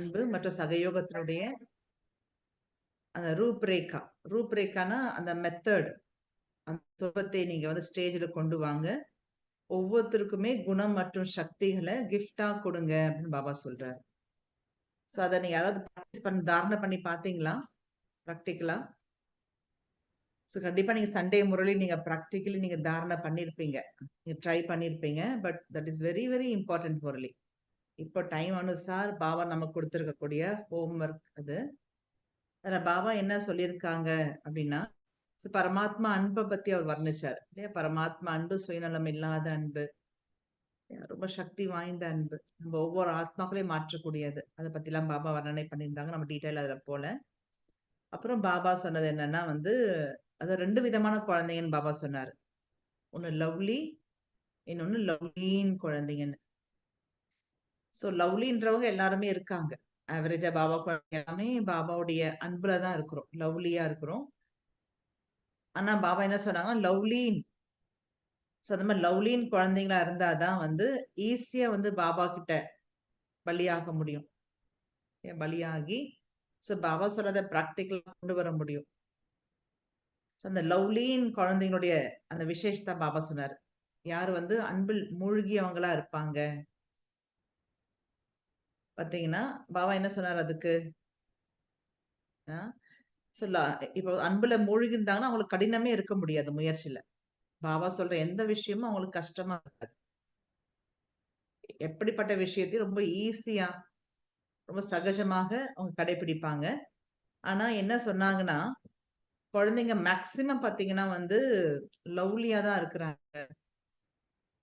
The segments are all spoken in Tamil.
அன்பு மற்றும் சகயோகத்தினுடைய அந்த ரூப்ரேக்கானா அந்த மெத்தட், அந்த சுபத்தை நீங்க வந்து ஸ்டேஜ்ல கொண்டு வாங்க. ஒவ்வொருத்தருக்குமே குணம் மற்றும் சக்திகளை கிஃப்டா கொடுங்க அப்படின்னு பாபா சொல்றாரு. சோ அதை நீங்க யாராவது தாரணை பண்ணி பாத்தீங்களா ப்ராக்டிக்கலா? ஸோ கண்டிப்பா நீங்க சண்டே முரளி நீங்க ப்ராக்டிக்கலி நீங்க தாரணை பண்ணிருப்பீங்க, நீங்க ட்ரை பண்ணிருப்பீங்க. But that is very very important Murali. இப்போ டைம் அனுசார் பாபா நமக்கு கொடுத்துருக்கக்கூடிய ஹோம்ஒர்க் அது. அதில் பாபா என்ன சொல்லியிருக்காங்க அப்படின்னா, பரமாத்மா அன்பை பத்தி அவர் வர்ணிச்சார் இல்லையா? பரமாத்மா அன்பு சுயநலம் இல்லாத அன்பு, ரொம்ப சக்தி வாய்ந்த அன்பு, நம்ம ஒவ்வொரு ஆத்மாக்களையும் மாற்றக்கூடியது. அதை பத்திலாம் பாபா வர்ணனை பண்ணியிருந்தாங்க. நம்ம டீட்டெயில் அதில் போல. அப்புறம் பாபா சொன்னது என்னன்னா வந்து, அது 2 விதமான குழந்தைங்கன்னு பாபா சொன்னாரு. ஒன்னு லவ்லி, இன்னொன்னு லவ்லின் குழந்தைங்கன்னு. சோ லவ்லின்றவங்க எல்லாருமே இருக்காங்க. ஆவரேஜா பாபா குழந்தைங்க எல்லாமே பாபாவுடைய அன்புல தான் இருக்கிறோம், லவ்லியா இருக்கிறோம். ஆனா பாபா என்ன சொன்னாங்கன்னா லவ்லின். சோ அந்த மாதிரி லவ்லின் குழந்தைங்களா இருந்தாதான் வந்து ஈஸியா வந்து பாபா கிட்ட பலியாக முடியும். பலியாகி சோ பாபா சொல்றத பிராக்டிகலா கொண்டு வர முடியும். அந்த லவ்லின் குழந்தைங்களுடைய அந்த விசேஷத்தை பாபா சொன்னாரு. யார் வந்து அன்பில் மூழ்கியவங்களா இருப்பாங்க பாத்தீங்கன்னா, பாபா என்ன சொன்னார் அதுக்கு? இப்போ அன்புல மூழ்கி இருந்தாங்கன்னா அவங்களுக்கு கடினமே இருக்க முடியாது முயற்சியில. பாபா சொல்ற எந்த விஷயமும் அவங்களுக்கு கஷ்டமா இருக்காது. எப்படிப்பட்ட விஷயத்தையும் ரொம்ப ஈஸியா, ரொம்ப சகஜமாக அவங்க கடைபிடிப்பாங்க. ஆனா என்ன சொன்னாங்கன்னா, குழந்தைங்க மேக்சிமம் பாத்தீங்கன்னா வந்து லவ்லியா தான் இருக்கிறாங்க.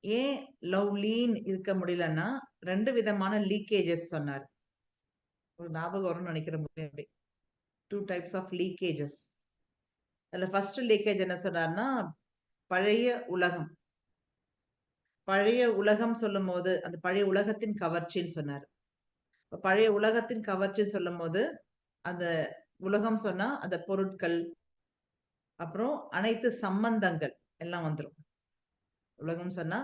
ஏன் லவ்லின் இருக்க முடியலன்னா 2 விதமான லீக்கேஜஸ் சொன்னார். ஒரு ஞாபகம் வரும்னு நினைக்கிறேன். 2 டைப்ஸ் ஆஃப் லீக்கேஜஸ். அதுல ஃபர்ஸ்ட் லீக்கேஜ் என்ன சொன்னார்னா, பழைய உலகம். பழைய உலகம் சொல்லும்போது அந்த பழைய உலகத்தின் கவர்ச்சின்னு சொன்னார். பழைய உலகத்தின் கவர்ச்சின்னு சொல்லும்போது அந்த உலகம் சொன்னா அந்த பொருட்கள், அப்புறம் அனைத்து சம்பந்தங்கள் எல்லாம் வந்துரும். உலகம் சொன்னா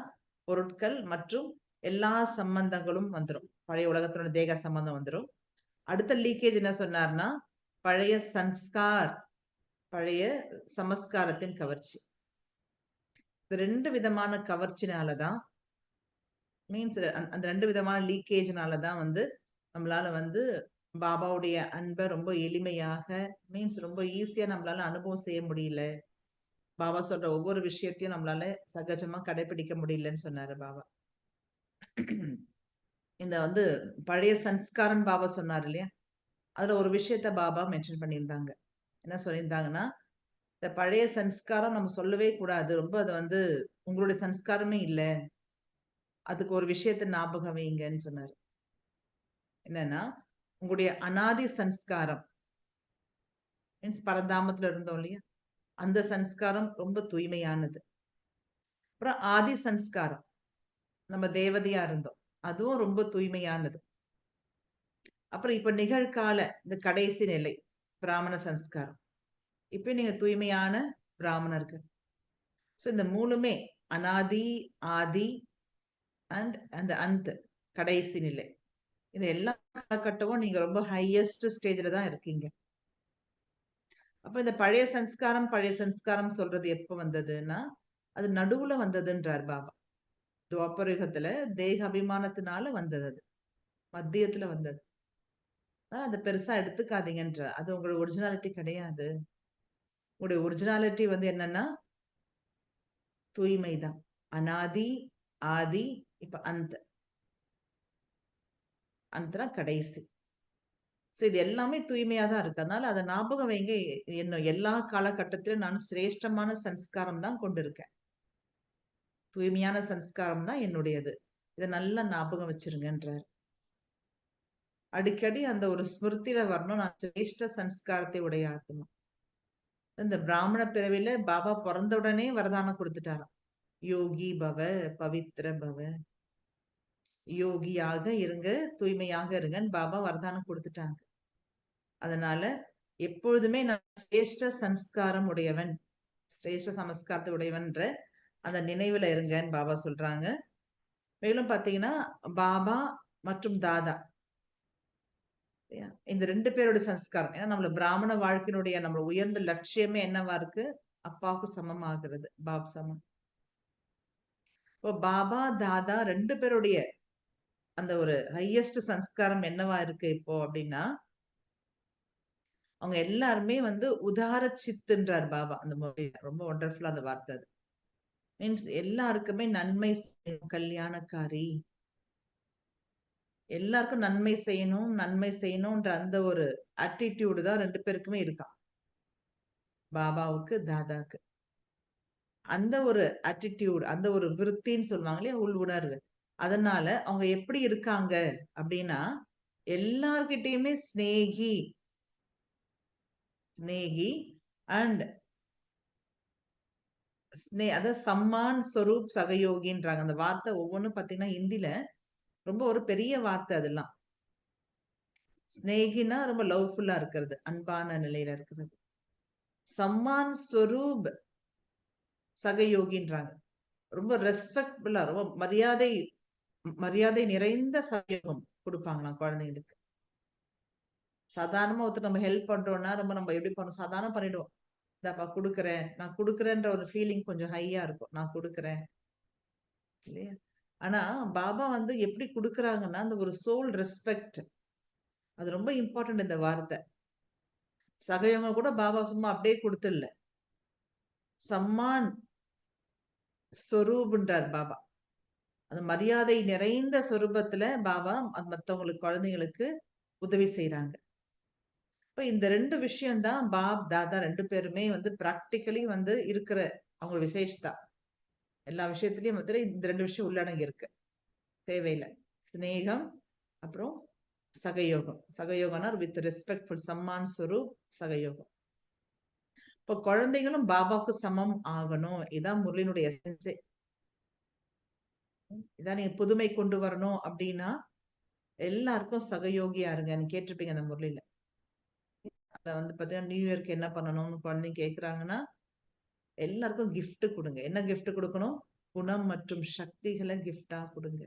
பொருட்கள் மற்றும் எல்லா சம்பந்தங்களும் வந்துரும். பழைய உலகத்தோட தேக சம்பந்தம் வந்துரும். அடுத்த லீக்கேஜ் என்ன சொன்னார்னா, பழைய சன்ஸ்கார், பழைய சமஸ்காரத்தின் கவர்ச்சி. 2 விதமான கவர்ச்சினாலதான், மீன்ஸ் அந்த 2 விதமான லீக்கேஜ்னாலதான் வந்து நம்மளால வந்து பாபாவுடைய அன்பை ரொம்ப எளிமையாக, மீன்ஸ் ரொம்ப ஈஸியா நம்மளால அனுபவம் செய்ய முடியல. பாபா சொல்ற ஒவ்வொரு விஷயத்தையும் நம்மளால சகஜமா கடைபிடிக்க முடியலன்னு சொன்னாரு பாபா. இந்த வந்து பழைய சன்ஸ்காரம் பாபா சொன்னார் இல்லையா? அதுல ஒரு விஷயத்த பாபா மென்ஷன் பண்ணியிருந்தாங்க. என்ன சொல்லியிருந்தாங்கன்னா, இந்த பழைய சன்ஸ்காரம் நம்ம சொல்லவே கூடாது. ரொம்ப அது வந்து உங்களுடைய சன்ஸ்காரமே இல்ல. அதுக்கு ஒரு விஷயத்த ஞாபகம் வைங்கன்னு சொன்னாரு. என்னன்னா, உங்களுடைய அனாதி சன்ஸ்காரம், மீன்ஸ் பரந்தாமத்துல இருந்தோம் இல்லையா? அந்த சன்ஸ்காரம் ரொம்ப தூய்மையானது. அப்புறம் ஆதி சன்ஸ்காரம், நம்ம தேவதையா இருந்தோம், அதுவும் ரொம்ப தூய்மையானது. அப்புறம் இப்ப நிகழ்கால இந்த கடைசி நிலை பிராமண சன்ஸ்காரம். இப்ப நீங்க தூய்மையான பிராமணர்கள். சோ இந்த 3மே அனாதி, ஆதி அண்ட் அந்த அந்த கடைசி நிலை. இந்த எல்லா காலகட்டமும் நீங்க ரொம்ப ஹையஸ்ட் ஸ்டேஜ்ல தான் இருக்கீங்க. அப்ப இந்த பழைய சன்ஸ்காரம் சொல்றது எப்ப வந்ததுன்னா, அது நடுவுல வந்ததுன்றார் பாபா. துவாபர யுகத்துல தேக அபிமானத்தினால வந்தது அது. மத்தியத்துல வந்தது. அத பெருசா எடுத்துக்காதீங்கன்றார். அது உங்களோட ஒரிஜினாலிட்டி கிடையாது. உங்களுடைய ஒரிஜினாலிட்டி வந்து என்னன்னா, தூய்மைதான். அனாதி, ஆதி, இப்ப அந்த. அந்தனா கடைசி. சோ இது எல்லாமே தூய்மையா தான் இருக்கு. அதனால அத ஞாபகம் வைங்க. என்ன எல்லா காலகட்டத்திலும் நான் சிரேஷ்டமான சன்ஸ்காரம் தான் கொண்டிருக்கேன். தூய்மையான சன்ஸ்காரம் தான் என்னுடையது. இத நல்லா ஞாபகம் வச்சிருங்கன்றார். அடிக்கடி அந்த ஒரு ஸ்மிருதியில வரணும், நான் சிரேஷ்ட சன்ஸ்காரத்தை உடைய ஆத்மா. இந்த பிராமண பிறவில பாபா பொறந்த உடனே வரதானம் கொடுத்துட்டாராம். யோகி பவ, பவித்ர பவ. யோகியாக இருங்க, தூய்மையாக இருங்கன்னு பாபா வரதானம் கொடுத்துட்டாங்க. அதனால எப்பொழுதுமே நான் சிரேஷ்ட சன்ஸ்காரம் உடையவன், சிரேஷ்ட சமஸ்காரத்தை உடையவன்ற அந்த நினைவுல இருங்கன்னு பாபா சொல்றாங்க. மேலும் பாத்தீங்கன்னா, பாபா மற்றும் தாதா இந்த 2 பேரோட சம்ஸ்காரம். ஏன்னா நம்மள பிராமண வாழ்க்கையினுடைய நம்ம உயர்ந்த லட்சியமே என்னவா இருக்கு? அப்பாவுக்கு சமமாகிறது. பாப் சமம். இப்போ பாபா, தாதா 2 பேருடைய அந்த ஒரு ஹையஸ்ட் சம்ஸ்காரம் என்னவா இருக்கு இப்போ அப்டின்னா, அவங்க எல்லாருமே வந்து உதார சித்துன்றார் பாபா அந்த முறையில. ரொம்ப வண்டர்ஃபுல்லா அந்த வார்த்தை அது. மீன்ஸ் எல்லாருக்குமே நன்மை செய்யணும், கல்யாணக்காரி. எல்லாருக்கும் நன்மை செய்யணும், நன்மை செய்யணும்ன்ற அந்த ஒரு ஆட்டிட்யூட் தான் 2 பேருக்குமே இருக்காம். பாபாவுக்கு, தாதாக்கு. அந்த ஒரு ஆட்டிட்யூட், அந்த ஒரு விருத்தின்னு சொல்லுவாங்க இல்லையா? உள் உணர்வு. அதனால அவங்க எப்படி இருக்காங்க அப்படின்னா, எல்லார்கிட்டயுமே சிநேகி, சிநேகி அண்ட் அதாவது சம்மான், சொரூப், சகயோகின்றாங்க. அந்த வார்த்தை ஒவ்வொன்னும் பார்த்தீங்கன்னா, ஹிந்தில ரொம்ப ஒரு பெரிய வார்த்தை அதெல்லாம். சிநேகினா ரொம்ப லவ்ஃபுல்லா இருக்கிறது. அன்பான நிலையில இருக்கிறது. சம்மான், சொரூப், சகயோகின்றாங்க. ரொம்ப ரெஸ்பெக்ட்ஃபுல்லா, ரொம்ப மரியாதை மரியாதை நிறைந்த சகயோகம் குடுப்பாங்களாம் குழந்தைங்களுக்கு. சாதாரணமா ஒருத்தர் நம்ம ஹெல்ப் பண்றோம்னா, ரொம்ப நம்ம எப்படி பண்ணுவோம்? சாதாரணமா பண்ணிடுவோம். இந்தாப்பா குடுக்குறேன். நான் குடுக்குறேன்ற ஒரு ஃபீலிங் கொஞ்சம் ஹையா இருக்கும். நான் குடுக்குறேன். இல்லையா? ஆனா, பாபா வந்து எப்படி குடுக்குறாங்கன்னா, அந்த ஒரு சோல் ரெஸ்பெக்ட். அது ரொம்ப இம்பார்ட்டன்ட் இந்த வார்த்தை. சகயோகம் கூட பாபா சும்மா அப்படியே குடுத்துடல. சம்மான் சொரூப்ன்றார் பாபா. அந்த மரியாதை நிறைந்த சொரூபத்துல பாபா மத்தவங்களுக்கு குழந்தைங்களுக்கு உதவி செய்றாங்க. இப்ப இந்த 2 விஷயம் தான் பாப், தாதா 2 பேருமே வந்து பிராக்டிகலி வந்து இருக்கிற அவங்க விசேஷதா. எல்லா விஷயத்திலயும் வந்து இந்த 2 விஷயம் உள்ளடங்கி இருக்கு. தேவையில்ல. சிநேகம், அப்புறம் சகயோகம். சகயோகம்னா வித் ரெஸ்பெக்ட்ஃபுல் சம்மான் ஸ்வரூப் சகயோகம். இப்ப குழந்தைகளும் பாபாவுக்கு சமம் ஆகணும். இதான் முரளியினுடைய எசன்ஸே. இதான் நீங்க புதுமை கொண்டு வரணும் அப்படின்னா, எல்லாருக்கும் சகயோகியா இருங்கன்னு கேட்டிருப்பீங்க அந்த முரளியில. அத வந்து பார்த்தீங்கன்னா, நியூ இயர்க்கு என்ன பண்ணணும்னு குழந்தைங்க கேட்கறாங்கன்னா, எல்லாருக்கும் கிஃப்ட் குடுங்க. என்ன கிஃப்ட் குடுக்கணும்? குணம் மற்றும் சக்திகள கிஃப்ட்டா குடுங்க.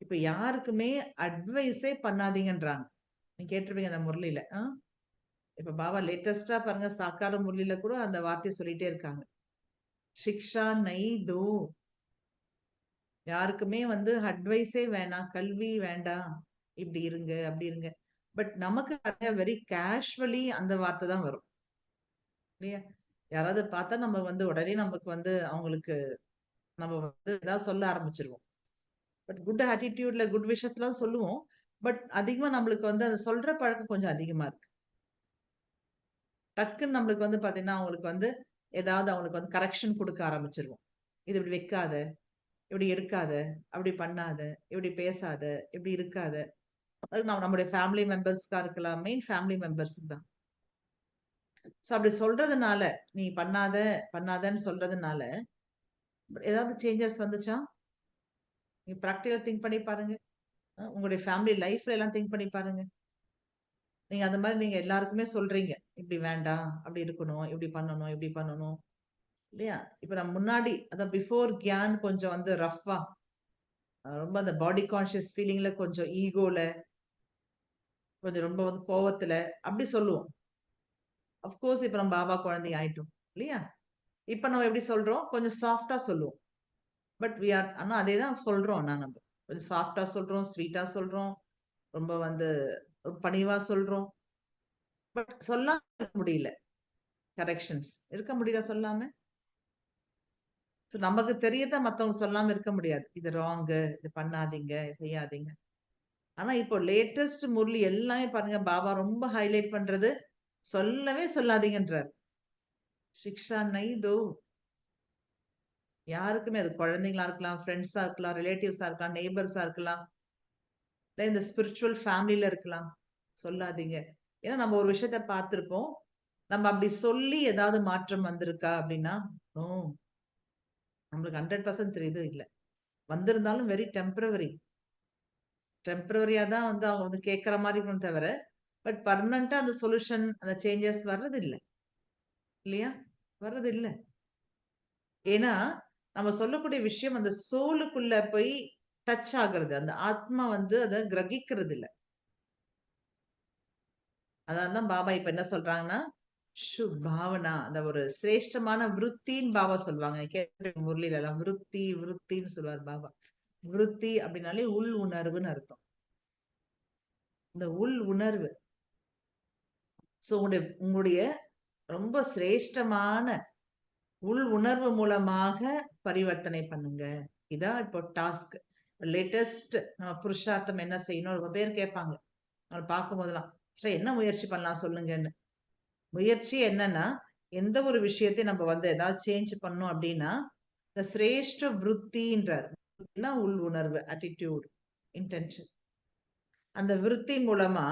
இப்ப யாருக்குமே அட்வைஸே பண்ணாதீங்கன்றாங்க. நீங்க கேட்டிருப்பீங்க அந்த முரளியில. இப்ப பாபா லேட்டஸ்ட்டா பாருங்க சாக்கார முரளியில கூட அந்த வார்த்தைய சொல்லிட்டே இருக்காங்க. "சிக்ஷா நஹி தோ." யாருக்குமே வந்து அட்வைஸே வேணாம், கல்வி வேண்டாம். இப்படி இருங்க, அப்படி இருங்க. பட் நமக்கு வெரி கேஷுவலி அந்த வார்த்தை தான் வரும். இல்லையா? யாராவது பார்த்தா நம்ம வந்து உடனே நமக்கு வந்து அவங்களுக்கு நம்ம வந்து ஏதாவது சொல்ல ஆரம்பிச்சுருவோம். பட் குட் ஆட்டிட்யூட்ல, குட் விஷயத்துலாம் சொல்லுவோம். பட் அதிகமா நம்மளுக்கு வந்து அத சொல்ற பழக்கம் கொஞ்சம் அதிகமா இருக்கு. டக்குன்னு நம்மளுக்கு வந்து பார்த்தீங்கன்னா, அவங்களுக்கு வந்து ஏதாவது அவங்களுக்கு வந்து கரெக்ஷன் குடுக்க ஆரம்பிச்சுருவோம். "இது இப்படி வைக்காத, இப்படி எடுக்காத, அப்படி பண்ணாத, இப்படி பேசாத, இப்படி இருக்காத." அது நம்முடைய ஃபேமிலி மெம்பர்ஸ்க்கா இருக்கலாம். மெயின் ஃபேமிலி மெம்பர்ஸ்க்கு தான். சோ அப்படி சொல்றதுனால, "நீ பண்ணாத, பண்ணாதன்னு" சொல்றதுனால, ஏதாவது சேஞ்சஸ் வந்துச்சா? நீங்க பிராக்டிகலா திங்க் பண்ணி பாருங்க. உங்களுடைய ஃபேமிலி லைஃப்ல எல்லாம் திங்க் பண்ணி பாருங்க. நீங்க அந்த மாரி நீங்க எல்லாருக்குமே சொல்றீங்க. "இப்படி வேண்டாம், அப்படி இருக்கணும், இப்படி பண்ணணும், இப்படி பண்ணணும்." இல்லையா? இப்ப நம்ம முன்னாடி அதான் பிஃபோர் கியான் கொஞ்சம் வந்து ரஃப்பா, ரொம்ப அந்த பாடி கான்ஷியஸ் ஃபீலிங்ல கொஞ்சம் ஈகோல, கொஞ்சம் ரொம்ப வந்து கோவத்துல அப்படி சொல்லுவோம். ஆஃப் கோர்ஸ் இப்ப நம்ம பாபா குழந்தை ஆயிட்டோம். இல்லையா? இப்ப நம்ம எப்படி சொல்றோம்? கொஞ்சம் சாஃப்ட்டா சொல்லுவோம். பட் வி ஆர் ஆனா அதே தான் சொல்றோம் ஆனா நம்ம. கொஞ்சம் சாஃப்ட்டா சொல்றோம், ஸ்வீட்டா சொல்றோம், ரொம்ப வந்து பணிவா சொல்றோம். பட் சொல்லாம இருக்க முடியல. கரெக்ஷன்ஸ். இருக்க முடியுதா சொல்லாம? சோ நமக்கு தெரியறத மத்தவங்க சொல்லாம இருக்க முடியாது. இது ராங்கு, இது பண்ணாதீங்க, செய்யாதீங்க. ஆனா இப்போ லேட்டஸ்ட் முரளி எல்லாமே பாருங்க பாபா ரொம்ப ஹைலைட் பண்றது, சொல்லவே சொல்லாதீங்கன்றாரு. "சிக்ஷா நஹி தோ." யாருக்குமே அது குழந்தைங்களா இருக்கலாம், ஃபிரெண்ட்ஸா இருக்கலாம், ரிலேட்டிவ்ஸா இருக்கலாம், நெய்பர்ஸா இருக்கலாம். இல்ல இந்த ஸ்பிரிச்சுவல் ஃபேமிலில இருக்கலாம். சொல்லாதீங்க. ஏன்னா நம்ம ஒரு விஷயத்த பார்த்திருப்போம். நம்ம அப்படி சொல்லி ஏதாவது மாற்றம் வந்திருக்கா அப்படின்னா, நோ. நம்மளுக்கு 100% தெரியுது இல்ல. வந்திருந்தாலும் வெரி டெம்பரவரி. டெம்பரவரியா தான் வந்து அவங்க வந்து கேட்கிற மாரி இருக்குமே தவிர, பட் பெர்மனன்ட்டா அந்த சொல்யூஷன், அந்த சேஞ்சஸ் வர்றது இல்ல. இல்லையா? வர்றது இல்ல. ஏன்னா, நம்ம சொல்லக்கூடிய விஷயம் அந்த சோலுக்குள்ள போய் டச் ஆகுறது. அந்த ஆத்மா வந்து அத கிரகிக்கிறது இல்ல. அதான் பாபா இப்ப என்ன சொல்றாங்கன்னா, பாவனா அந்த ஒரு சிரேஷ்டமான விருத்தின்னு பாபா சொல்லுவாங்க. முரளில எல்லாம் விருத்தின்னு சொல்லுவார் பாபா. விருத்தி அப்படின்னாலே உள் உணர்வுன்னு அர்த்தம். இந்த உள் உணர்வு. சோ உங்களுடைய ரொம்ப சிரேஷ்டமான உள் உணர்வு மூலமாக பரிவர்த்தனை பண்ணுங்க. இதான் இப்போ டாஸ்க். லேட்டஸ்ட் நம்ம புருஷார்த்தம் என்ன செய்யணும்? ரொம்ப பேர் கேட்பாங்க. அவங்கள பார்க்கும் போதெல்லாம், "சார் என்ன முயற்சி பண்ணலாம் சொல்லுங்கன்னு." முயற்சி என்னன்னா, எந்த ஒரு விஷயத்தையும் நம்ம வந்து ஏதாவது சேஞ்ச் பண்ணணும் அப்படின்னா, இந்த சிரேஷ்ட விருத்தின்றார். உள் உணர்வு, அட்டிட்யூட், இன்டென்ஷன். அந்த விருத்தி மூலமா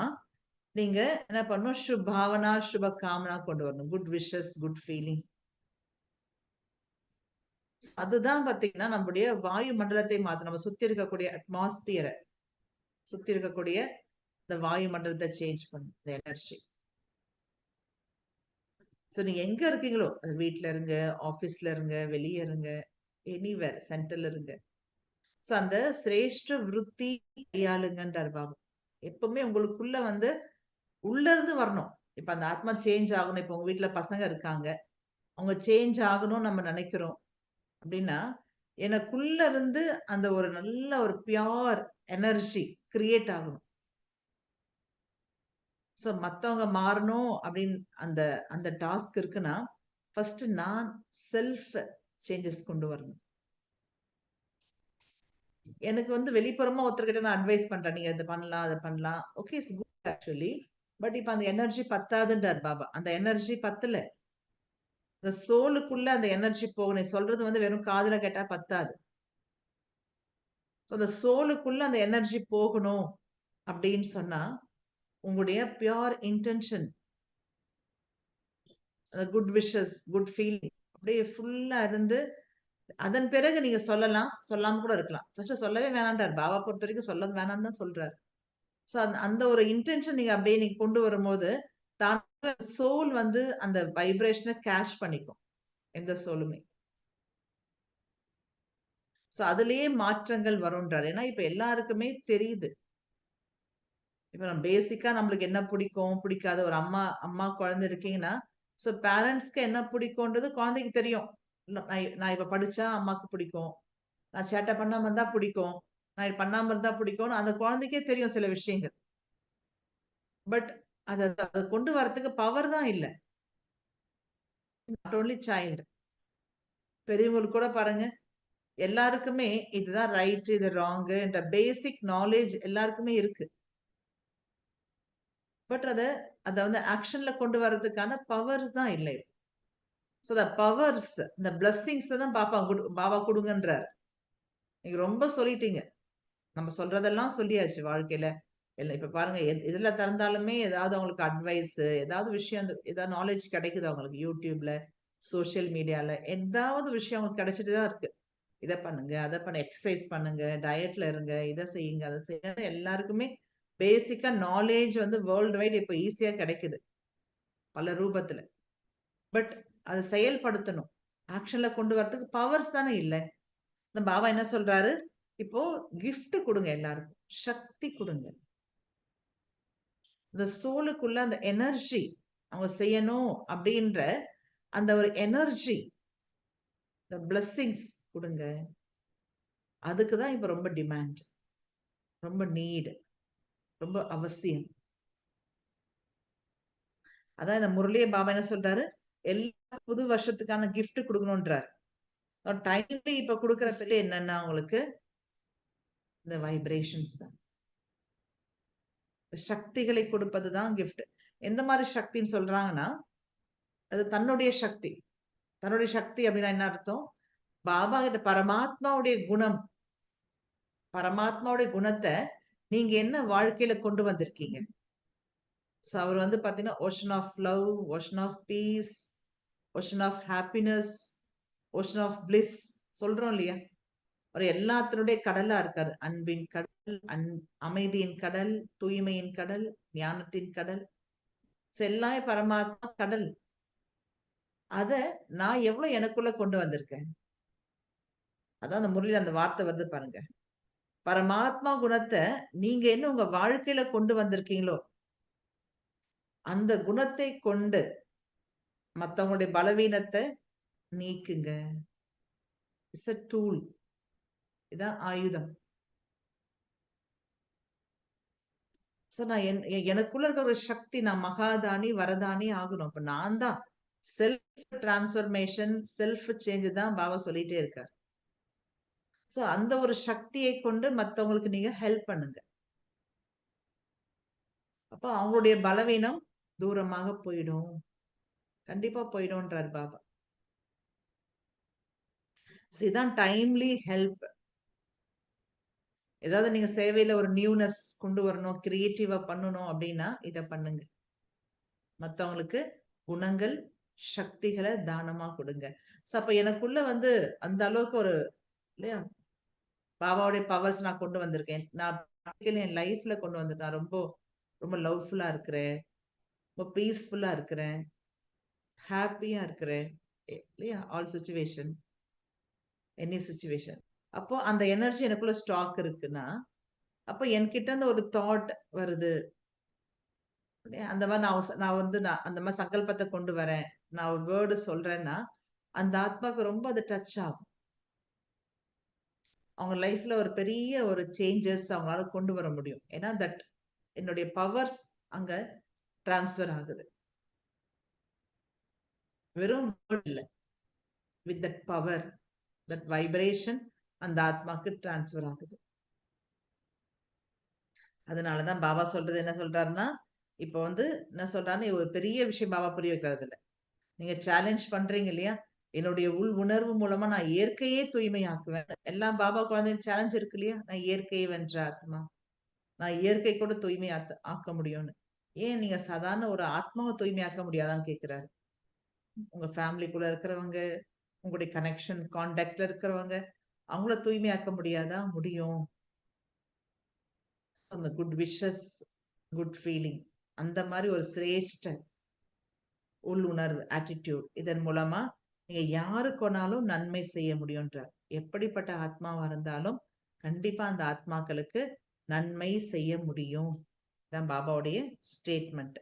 நீங்க என்ன பண்ணணும்? பாவனா, சுப காமனா கொண்டு வரணும். Good wishes, good feeling. அதுதான் பாத்தீங்கன்னா, நம்முடைய வாயு மண்டலத்தை மாத்தும். நம்ம சுத்தி இருக்கக்கூடிய அட்மாஸ்பியர, சுத்தி இருக்கக்கூடிய இந்த வாயு மண்டலத்தை சேஞ்ச் பண்ணும். இந்த எனர்ஜி. சோ நீங்க எங்க இருக்கீங்களோ, வீட்ல இருங்க, ஆபீஸ்ல இருங்க, வெளிய இருங்க, எனிவேர் சென்டர்ல இருங்க. சோ அந்த சிரேஷ்ட விருத்தி கையாளுங்கன்றார் பாபா. எப்பவுமே உங்களுக்குள்ள வந்து உள்ள இருந்து வரணும். இப்ப அந்த ஆத்மா சேஞ்ச் ஆகணும். இப்ப உங்க வீட்ல பசங்க இருக்காங்க. அவங்க சேஞ்ச் ஆகணும்னு நம்ம நினைக்கிறோம். அப்படின்னா, எனக்குள்ள இருந்து அந்த ஒரு நல்ல ஒரு பியூர் எனர்ஜி கிரியேட் ஆகணும். சோ மத்தவங்க மாறணும் அப்படின்னு அந்த அந்த டாஸ்க் இருக்குன்னா, ஃபர்ஸ்ட் நான் செல்ஃப் சேஞ்சஸ் கொண்டு வரணும். எனக்கு வந்து வெளிப்புறமா ஒருத்தர்கிட்ட நான் அட்வைஸ் பண்றேன். நீங்க இத பண்ணலாம், அத பண்ணலாம். Okay it's good actually. But இப்ப அந்த எனர்ஜி பத்தாதுன்றார் பாபா. அந்த எனர்ஜி பத்தல. அந்த சோலுக்குள்ள அந்த எனர்ஜி போகணும். நீ சொல்றது வந்து வெறும் காதுல கேட்டா பத்தாது. அந்த சோலுக்குள்ள அந்த எனர்ஜி போகணும் அப்படின்னு சொன்னா, உங்களுடைய pure intention, good wishes, good feeling அப்படியே ஃபுல்லா இருந்து, அதன் பிறகு நீங்க சொல்லலாம். சொல்லாம கூட இருக்கலாம். ஃபர்ஸ்ட் சொல்லவே வேணான்றார். பாபா பொறுத்தவரைக்கும் சொல்ல வேணாம்னு தான் சொல்றாரு. சோ அந்த ஒரு இன்டென்ஷன் நீங்க அப்படியே நீங்க கொண்டு வரும்போது, தானாவே சோல் வந்து அந்த வைப்ரேஷன கேட்ச் பண்ணிக்கும். எந்த சோலுமே. சோ அதிலேயே மாற்றங்கள் வரும்ன்றாரு. ஏன்னா இப்ப எல்லாருக்குமே தெரியுது. இப்ப நம்ம பேசிக்கா நம்மளுக்கு என்ன பிடிக்கும், பிடிக்காது. ஒரு அம்மா அம்மா குழந்தை இருக்கீங்கன்னா, சோ பேரண்ட்ஸ்க்கு என்ன பிடிக்கும்ன்றது குழந்தைக்கு தெரியும். நான் இப்ப படிச்சா அம்மாக்கு பிடிக்கும். நான் சேட்டை பண்ணாம இருந்தா பிடிக்கும். நான் இது பண்ணாம இருந்தா பிடிக்கும்னு அந்த குழந்தைக்கே தெரியும் சில விஷயங்கள். பட் அத அத கொண்டு வரதுக்கு பவர் தான் இல்ல. Not only child. பெரியவங்களுக்கு கூட பாருங்க, எல்லாருக்குமே இதுதான் ரைட், இது ராங் என்ற பேசிக் நாலேட்ஜ் எல்லாருக்குமே இருக்கு. பட் அத அத வந்து ஆக்ஷன்ல கொண்டு வரதுக்கான பவர்ஸ் தான் இல்ல. சோ த பவர்ஸ், இந்த பிளெஸ்ஸிங்ஸ் தான் பாபா குடுங்கன்றார். நீங்க ரொம்ப சொல்லிட்டீங்க. நம்ம சொல்றதெல்லாம் சொல்லியாச்சு வாழ்க்கையில. இப்ப பாருங்க எதுல திறந்தாலுமே ஏதாவது அவங்களுக்கு அட்வைஸ், ஏதாவது விஷயம் ஏதாவது நாலேட்ஜ் கிடைக்குது அவங்களுக்கு. YouTubeல, சோசியல் மீடியால ஏதாவது விஷயம் அவங்களுக்கு கிடைச்சிட்டு தான் இருக்கு. இத பண்ணுங்க, அத எக்சர்சைஸ் பண்ணுங்க, டயட்ல இருங்க, இத செய்யுங்க, அத செய்யுங்க. எல்லாருக்குமே பேசிக்கா நாலேட்ஜ் வந்து வேர்ல்ட் வைட் இப்ப ஈஸியா கிடைக்குது. பல ரூபத்துல. பட் அத செயல்படுத்தணும். ஆக்ஷன்ல கொண்டு வரதுக்கு பவர்ஸ் தானே இல்ல. இந்த பாபா என்ன சொல்றாரு? இப்போ கிஃப்ட் குடுங்க எல்லாருக்கும். சக்தி குடுங்க. இந்த சோலுக்குள்ள அந்த எனர்ஜி அவங்க செய்யணும் அப்படின்ற அந்த ஒரு எனர்ஜி, இந்த பிளெஸ்ஸிங்ஸ் குடுங்க. அதுக்கு தான் இப்ப ரொம்ப டிமாண்ட். ரொம்ப நீட். ரொம்ப அவசியம். அதான் இந்த முரளிய பாபா என்ன சொல்றாரு? எல்லா புது வருஷத்துக்கான கிஃப்ட் குடுக்கணும்ன்றார். டைம்லி இப்ப குடுக்குற பெரிய என்னன்னா உங்களுக்கு இந்த வைப்ரேஷன்ஸ் தான். சக்திகளை கொடுப்பது தான் கிஃப்ட். எந்த மாரி சக்தின்னு சொல்றாங்கன்னா, அது தன்னுடைய சக்தி. தன்னுடைய சக்தி அப்படின்னா என்ன அர்த்தம்? பாபா கிட்ட பரமாத்மாவுடைய குணம், பரமாத்மாவுடைய குணத்த நீங்க என்ன வாழ்க்கையில கொண்டு வந்திருக்கீங்க? சோ அவர் வந்து பாத்தீங்கன்னா, ocean of love, ocean of peace, ocean of happiness, ocean of bliss சொல்றோம் இல்லையா? அவர் எல்லாத்தினுடைய கடலா இருக்காரு. அன்பின் கடல், அமைதியின் கடல், தூய்மையின் கடல், ஞானத்தின் கடல். எல்லாமே பரமாத்மா கடல். அத நான் எவ்வளவு எனக்குள்ள கொண்டு வந்திருக்கேன். அதான் அந்த முரளில அந்த வார்த்தை வருது பாருங்க. பரமாத்மா குணத்தை நீங்க என்ன உங்க வாழ்க்கையில கொண்டு வந்திருக்கீங்களோ அந்த குணத்தை கொண்டு மத்தவங்களுடைய பலவீனத்தை நீக்குங்க. It's a tool. இதான் ஆயுதம். சோ நான் எனக்குள்ள இருக்கிற ஒரு சக்தி, நான் மகாதானி வரதானி ஆகணும். அப்ப நான் தான் செல்ஃப் டிரான்ஸ்பர்மேஷன், செல்ஃப் சேஞ்ச் தான் பாபா சொல்லிட்டே இருக்கார். சோ அந்த ஒரு சக்தியை கொண்டு மத்தவங்களுக்கு நீங்க ஹெல்ப் பண்ணுங்க. அப்ப அவங்களுடைய பலவீனம் தூரமாக போயிடும். கண்டிப்பா போயிடும்ன்றார் பாபா. இதான் டைம்லி ஹெல்ப். ஏதாவது நீங்க சேவையில ஒரு நியூனஸ் கொண்டு வரணும், கிரியேட்டிவா பண்ணணும் அப்படின்னா இத பண்ணுங்க. மத்தவங்களுக்கு குணங்கள், சக்திகளை தானமா கொடுங்க. சோ அப்ப எனக்குள்ள அந்த அளவுக்கு ஒரு இல்லையா பாபாவுடைய பவர்ஸ் நான் கொண்டு வந்திருக்கேன். நான் என் லைஃப்ல கொண்டு வந்திருக்கேன். ரொம்ப ரொம்ப லவ்ஃபுல்லா இருக்கிறேன், ரொம்ப பீஸ்ஃபுல்லா இருக்கிறேன், ஹாப்பியா இருக்கிறேன் இல்லையா? All situation, any situation. அப்போ அந்த எனர்ஜி எனக்குள்ள ஸ்டாக் இருக்குன்னா, அப்ப என்கிட்ட இருந்து ஒரு தாட் வருது. அந்த மாதிரி நான் அந்த மாதிரி சங்கல்பத்தை கொண்டு வரேன், நான் ஒரு வேர்டு சொல்றேன்னா அந்த ஆத்மாக்கு ரொம்ப அது டச் ஆகும். அவங்க லைஃப்ல ஒரு பெரிய ஒரு சேஞ்சஸ் அவங்களால கொண்டு வர முடியும். ஏன்னா என்னுடைய பவர்ஸ் அங்க டிரான்ஸ்ஃபர் ஆகுது. வெறும் இல்ல, with that power, that vibration அந்த ஆத்மாக்கு டிரான்ஸ்ஃபர் ஆகுது. அதனாலதான் பாபா சொல்றது என்ன சொல்றாருன்னா, இப்ப என்ன சொல்றாருன்னு ஒரு பெரிய விஷயம் பாபா புரிய வைக்கிறது இல்ல. நீங்க சேலஞ்ச் பண்றீங்க இல்லையா? என்னுடைய உள் உணர்வு மூலமா நான் இயற்கையே தூய்மையாக்குவேன். எல்லாம் பாபா குழந்தைங்க சேலஞ்ச் இருக்கு இல்லையா? நான் இயற்கையை வென்ற ஆத்மா, நான் இயற்கை கூட தூய்மை ஆக்க முடியும்னு. ஏன் நீங்க சாதாரண ஒரு ஆத்மாவை தூய்மையாக்க முடியாதான்னு கேட்கிறாரு. உங்க ஃபேமிலிக்குள்ள இருக்கிறவங்க, உங்களுடைய கனெக்ஷன் கான்டாக்ட்ல இருக்கிறவங்க, அவங்கள தூய்மையாக்க முடியாதா? முடியும். அந்த குட் விஷஸ், குட் ஃபீலிங், அந்த மாதிரி ஒரு சிரேஷ்ட உள்ளுணர்வு, ஆட்டிடியூட், இதன் மூலமா நீங்க யாருக்குனாலும் நன்மை செய்ய முடியும்ன்றார். எப்படிப்பட்ட ஆத்மாவா இருந்தாலும் கண்டிப்பா அந்த ஆத்மாக்களுக்கு நன்மை செய்ய முடியும். தான் பாபாவுடைய ஸ்டேட்மெண்ட்.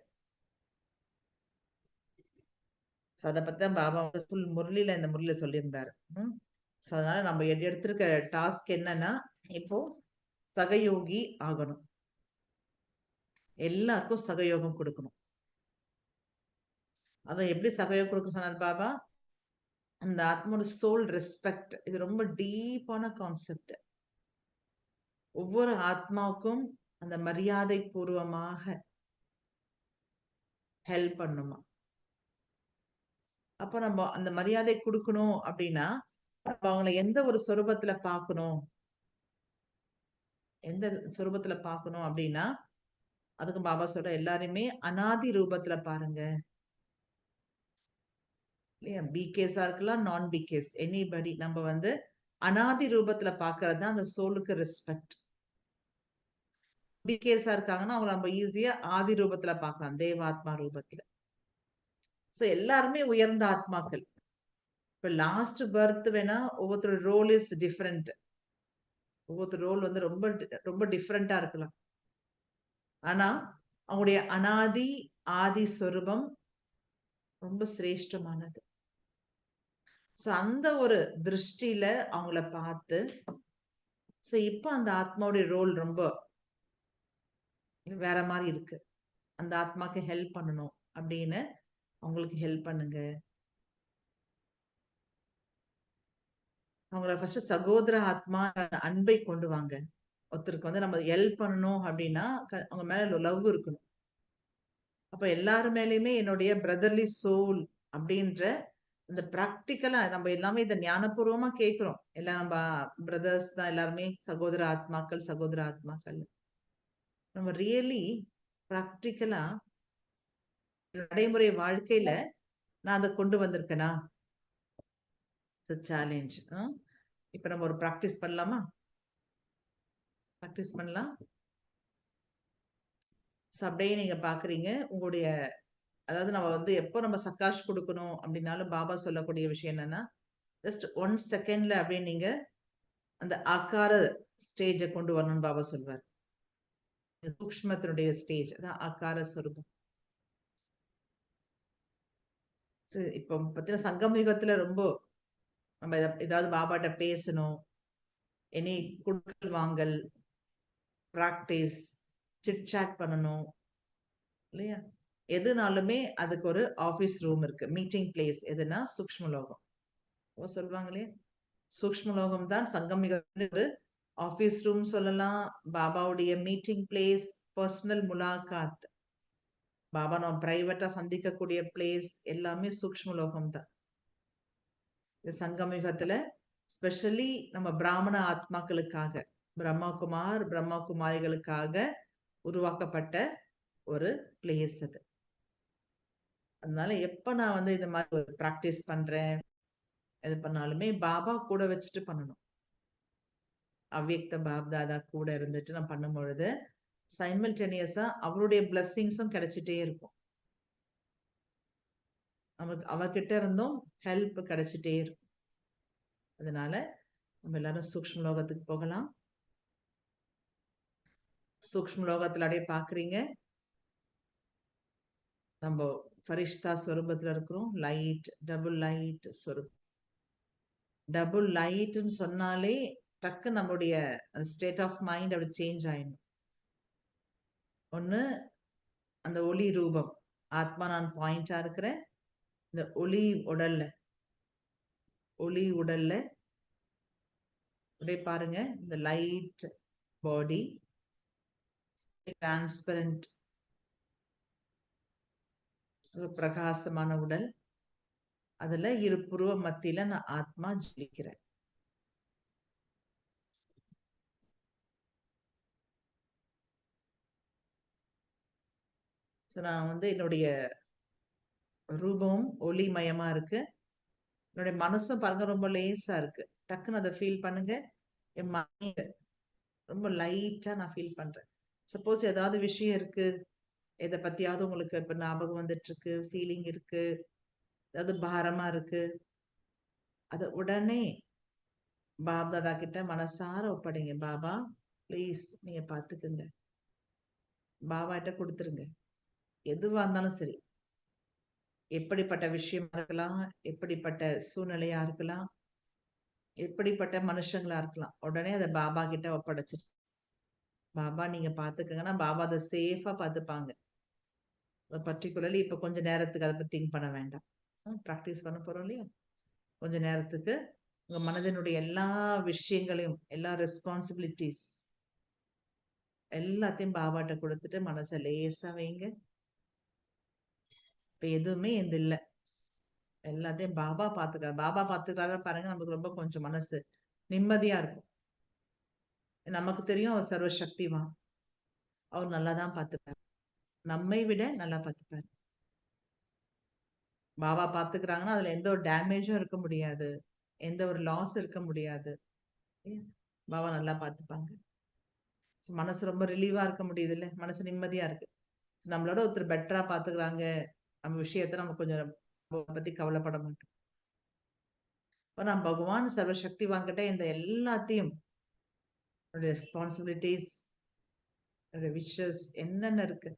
அதை பத்தி தான் பாபா ஃபுல் முரளியில இந்த முரளியில சொல்லியிருந்தாரு. அதனால நம்ம எடுத்திருக்க டாஸ்க் என்னன்னா, இப்போ சகயோகி ஆகணும். எல்லாருக்கும் சகயோகம் கொடுக்கணும். அதை எப்படி சகயோகம் கொடுக்க சொன்னார் பாபா? அந்த ஆத்மாவோட சோல் ரெஸ்பெக்ட், இது ரொம்ப டீப்பான கான்செப்ட். ஒவ்வொரு ஆத்மாவுக்கும் அந்த மரியாதை பூர்வமாக ஹெல்ப் பண்ணுமா. அப்ப நம்ம அந்த மரியாதை கொடுக்கணும் அப்படின்னா அவங்களை எந்த ஒரு சொரூபத்துல பார்க்கணும், எந்த சொரூபத்துல பார்க்கணும் அப்படின்னா, அதுக்கு பாபா சொல்ற எல்லாருமே அனாதி ரூபத்துல பாருங்க இல்லையா? பிகேஸா இருக்கலாம், நான் பிகேஸ், எனிபடி. நம்ம அனாதி ரூபத்துல பாக்குறது தான் அந்த சோலுக்கு ரெஸ்பெக்ட். பிகேஸா இருக்காங்கன்னா அவங்க நம்ம ஈஸியா ஆதி ரூபத்துல பார்க்கலாம், தேவாத்மா ரூபத்துல. சோ எல்லாருமே உயர்ந்த ஆத்மாக்கள். இப்ப லாஸ்ட் பர்த் வேணா ஒவ்வொருத்தரோட ரோல் இஸ் டிஃபரெண்ட். ஒவ்வொருத்தர் ரோல் ரொம்ப ரொம்ப டிஃபரெண்டா இருக்கலாம். ஆனா அவங்களுடைய அனாதி ஆதி சொரூபம் ரொம்ப சிரேஷ்டமானது. சோ அந்த ஒரு திருஷ்டியில அவங்கள பார்த்து, சோ இப்ப அந்த ஆத்மாவுடைய ரோல் ரொம்ப வேற மாதிரி இருக்கு. அந்த ஆத்மாக்கு ஹெல்ப் பண்ணணும் அப்படின்னு அவங்களுக்கு ஹெல்ப் பண்ணுங்க. அவங்கள ஃபர்ஸ்ட் சகோதர ஆத்மா அன்பை கொண்டு வாங்க. ஒருத்தருக்கு நம்ம ஹெல்ப் பண்ணணும் அப்படின்னா அவங்க மேல லவ் இருக்கணும். அப்ப எல்லாரு மேலயுமே என்னுடைய பிரதர்லி சோல் அப்படின்ற இந்த பிராக்டிக்கலா நம்ம எல்லாமே இதை ஞானபூர்வமா கேட்கிறோம். எல்லாம் நம்ம பிரதர்ஸ் தான், எல்லாருமே சகோதர ஆத்மாக்கள், சகோதர ஆத்மாக்கள். நம்ம ரியலி பிராக்டிக்கலா நடைமுறை வாழ்க்கையில நான் அதை கொண்டு வந்திருக்கேனா? சேலஞ்ச். இப்ப நம்ம ஒரு பிராக்டிஸ் பண்ணலாமா? பிராக்டிஸ் பண்ணலாம். அப்படியே நீங்க பாக்குறீங்க உங்களுடைய, அதாவது நம்ம எப்போ நம்ம சக்காஷ் கொடுக்கணும் அப்படின்னாலும் பாபா சொல்லக்கூடிய விஷயம் என்னன்னா, ஜஸ்ட் 1 செகண்ட்ல அப்படியே நீங்க அந்த ஆக்கார ஸ்டேஜை கொண்டு வரணும்னு பாபா சொல்வார். சூக்ஷ்மத்தினுடைய ஸ்டேஜ் அதான் ஆக்கார ஸ்வரூபம். இப்போ பார்த்தீங்கன்னா சங்கம் யுகத்துல ரொம்ப நம்ம ஏதாவது பாபாட்ட பேசணும், எனி குடுக்கல் வாங்கல், ப்ராக்டிஸ், சிட்-சாட் பண்ணணும் இல்லையா? எதுனாலுமே அதுக்கு ஒரு ஆஃபீஸ் ரூம் இருக்கு. மீட்டிங் பிளேஸ் எதுனா சூக்ஷ்மலோகம். சொல்லுவாங்க இல்லையா? சூக்ஷ்மலோகம் தான் சங்கம் யுகத்துல ஒரு ஆஃபீஸ் ரூம் சொல்லலாம். பாபாவுடைய மீட்டிங் பிளேஸ், பர்சனல் முலாகாத், பாபா நம்ம பிரைவேட்டா சந்திக்கக்கூடிய பிளேஸ் எல்லாமே சூக்ஷ்மலோகம் தான். இந்த சங்கமயுகத்துல ஸ்பெஷலி நம்ம பிராமண ஆத்மாக்களுக்காக, பிரம்மகுமார் பிரம்ம குமாரிகளுக்காக உருவாக்கப்பட்ட ஒரு பிளேஸ் அது. அதனால எப்ப நான் வந்து இந்த மாதிரி ஒரு பிராக்டிஸ் பண்றேன், எது பண்ணாலுமே பாபா கூட வச்சுட்டு பண்ணணும். அவ்யக்த பாப்தாதா கூட இருந்துட்டு நான் பண்ணும் பொழுது சைமல்டேனியஸா அவருடைய பிளஸ்ஸிங்ஸும் கிடைச்சிட்டே இருக்கும். நமக்கு அவர்கிட்ட இருந்தும் ஹெல்ப் கிடைச்சிட்டே இருக்கும். அதனால நம்ம எல்லாரும் சூக்ஷ்ம லோகத்துக்கு போகலாம். சூக்ஷ்ம லோகத்துல அப்படியே பாக்குறீங்க, நம்ம ஃபரிஷ்தா ஸ்வரூபத்துல இருக்கிறோம். லைட், டபுள் லைட் ஸ்வரூப். டபுள் லைட்னு சொன்னாலே டக்கு நம்மளுடைய ஸ்டேட் ஆஃப் மைண்ட் அப்படி சேஞ்ச் ஆயிடும். ஒண்ணு அந்த ஒளி ரூபம், ஆத்மா நான் பாயிண்டா இருக்கிறேன். இந்த ஒளி உடல்ல அப்படியே பாருங்க, இந்த லைட் பாடி, டிரான்ஸ்பரண்ட் பிரகாசமான உடல், அதுல இரு புருவ மத்தியில நான் ஆத்மா ஜொலிக்கிறேன். நான் வந்து என்னுடைய ரூபம் ஒளிமயமா இருக்கு. என்னுடைய மனசும் பாருங்க ரொம்ப லேசா இருக்கு. டக்குன்னு அதை ஃபீல் பண்ணுங்க. என் மைண்ட் ரொம்ப லைட்டா நான் ஃபீல் பண்றேன். சப்போஸ் ஏதாவது விஷயம் இருக்கு, எதை பத்தியாவது உங்களுக்கு இப்ப ஞாபகம் வந்துட்டு இருக்கு, ஃபீலிங் இருக்கு, ஏதாவது பாரமா இருக்கு, அத உடனே பாப்தாதா கிட்ட மனசார ஒப்படைங்க. பாபா ப்ளீஸ் நீங்க பாத்துக்குங்க, பாபாட்ட கொடுத்துருங்க. எதுவா இருந்தாலும் சரி, எப்படிப்பட்ட விஷயமா இருக்கலாம், எப்படிப்பட்ட சூழ்நிலையா இருக்கலாம், எப்படிப்பட்ட மனுஷங்களா இருக்கலாம், உடனே அதை பாபா கிட்ட ஒப்படைச்சிரு. பாபா நீங்க பாத்துக்கங்கன்னா பாபா அதை சேஃபா பாத்துப்பாங்க. பர்டிகுலர்லி இப்ப கொஞ்ச நேரத்துக்கு அதை பத்தி திங்க் பண்ண வேண்டாம். ப்ராக்டிஸ் பண்ண போறோம் இல்லையா? கொஞ்ச நேரத்துக்கு உங்க மனதினுடைய எல்லா விஷயங்களையும், எல்லா ரெஸ்பான்சிபிலிட்டிஸ் எல்லாத்தையும் பாபாட்ட கொடுத்துட்டு மனசை லேசா வைங்க. இப்ப எதுவுமே எந்த இல்ல, எல்லாத்தையும் பாபா பாத்துக்கிறார். பாபா பாத்துக்கிறாரு பாருங்க, நமக்கு ரொம்ப கொஞ்சம் மனசு நிம்மதியா இருக்கும். நமக்கு தெரியும் அவர் சர்வசக்திவான், அவர் நல்லாதான் பாத்துப்பாரு, நம்மை விட நல்லா பாத்துப்பாரு. பாபா பாத்துக்கிறாங்கன்னா அதுல எந்த ஒரு டேமேஜும் இருக்க முடியாது, எந்த ஒரு லாஸ் இருக்க முடியாது. பாபா நல்லா பாத்துப்பாங்க. மனசு ரொம்ப ரிலீவா இருக்க முடியுது இல்ல, மனசு நிம்மதியா இருக்கு. நம்மளோட ஒருத்தர் பெட்டரா பாத்துக்கிறாங்க, நம்ம விஷயத்த நம்ம கொஞ்சம் பத்தி கவலைப்பட மாட்டோம். நான் பகவான் சர்வசக்திவான் கிட்ட இந்த எல்லாத்தையும், ரெஸ்பான்சிபிலிட்டிஸ், விஷஸ் என்னென்ன இருக்கு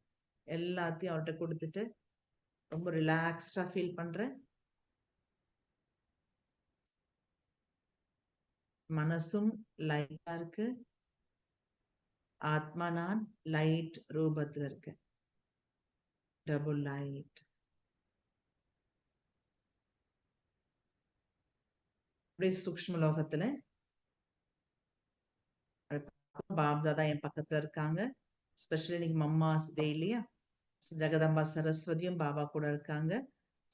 எல்லாத்தையும் அவர்கிட்ட கொடுத்துட்டு ரொம்ப ரிலாக்ஸ்டா ஃபீல் பண்றேன். மனசும் லைட்டா இருக்கு. ஆத்மா நான் லைட் ரூபத்துல இருக்கு. Double light. அப்படியே சூக்ஷ்ம லோகத்துல பாப்தாதா என் பக்கத்துல இருக்காங்க. ஸ்பெஷலி இன்னைக்கு மம்மாஸ் டே இல்லையா? ஜெகதம்பா சரஸ்வதியும் பாபா கூட இருக்காங்க.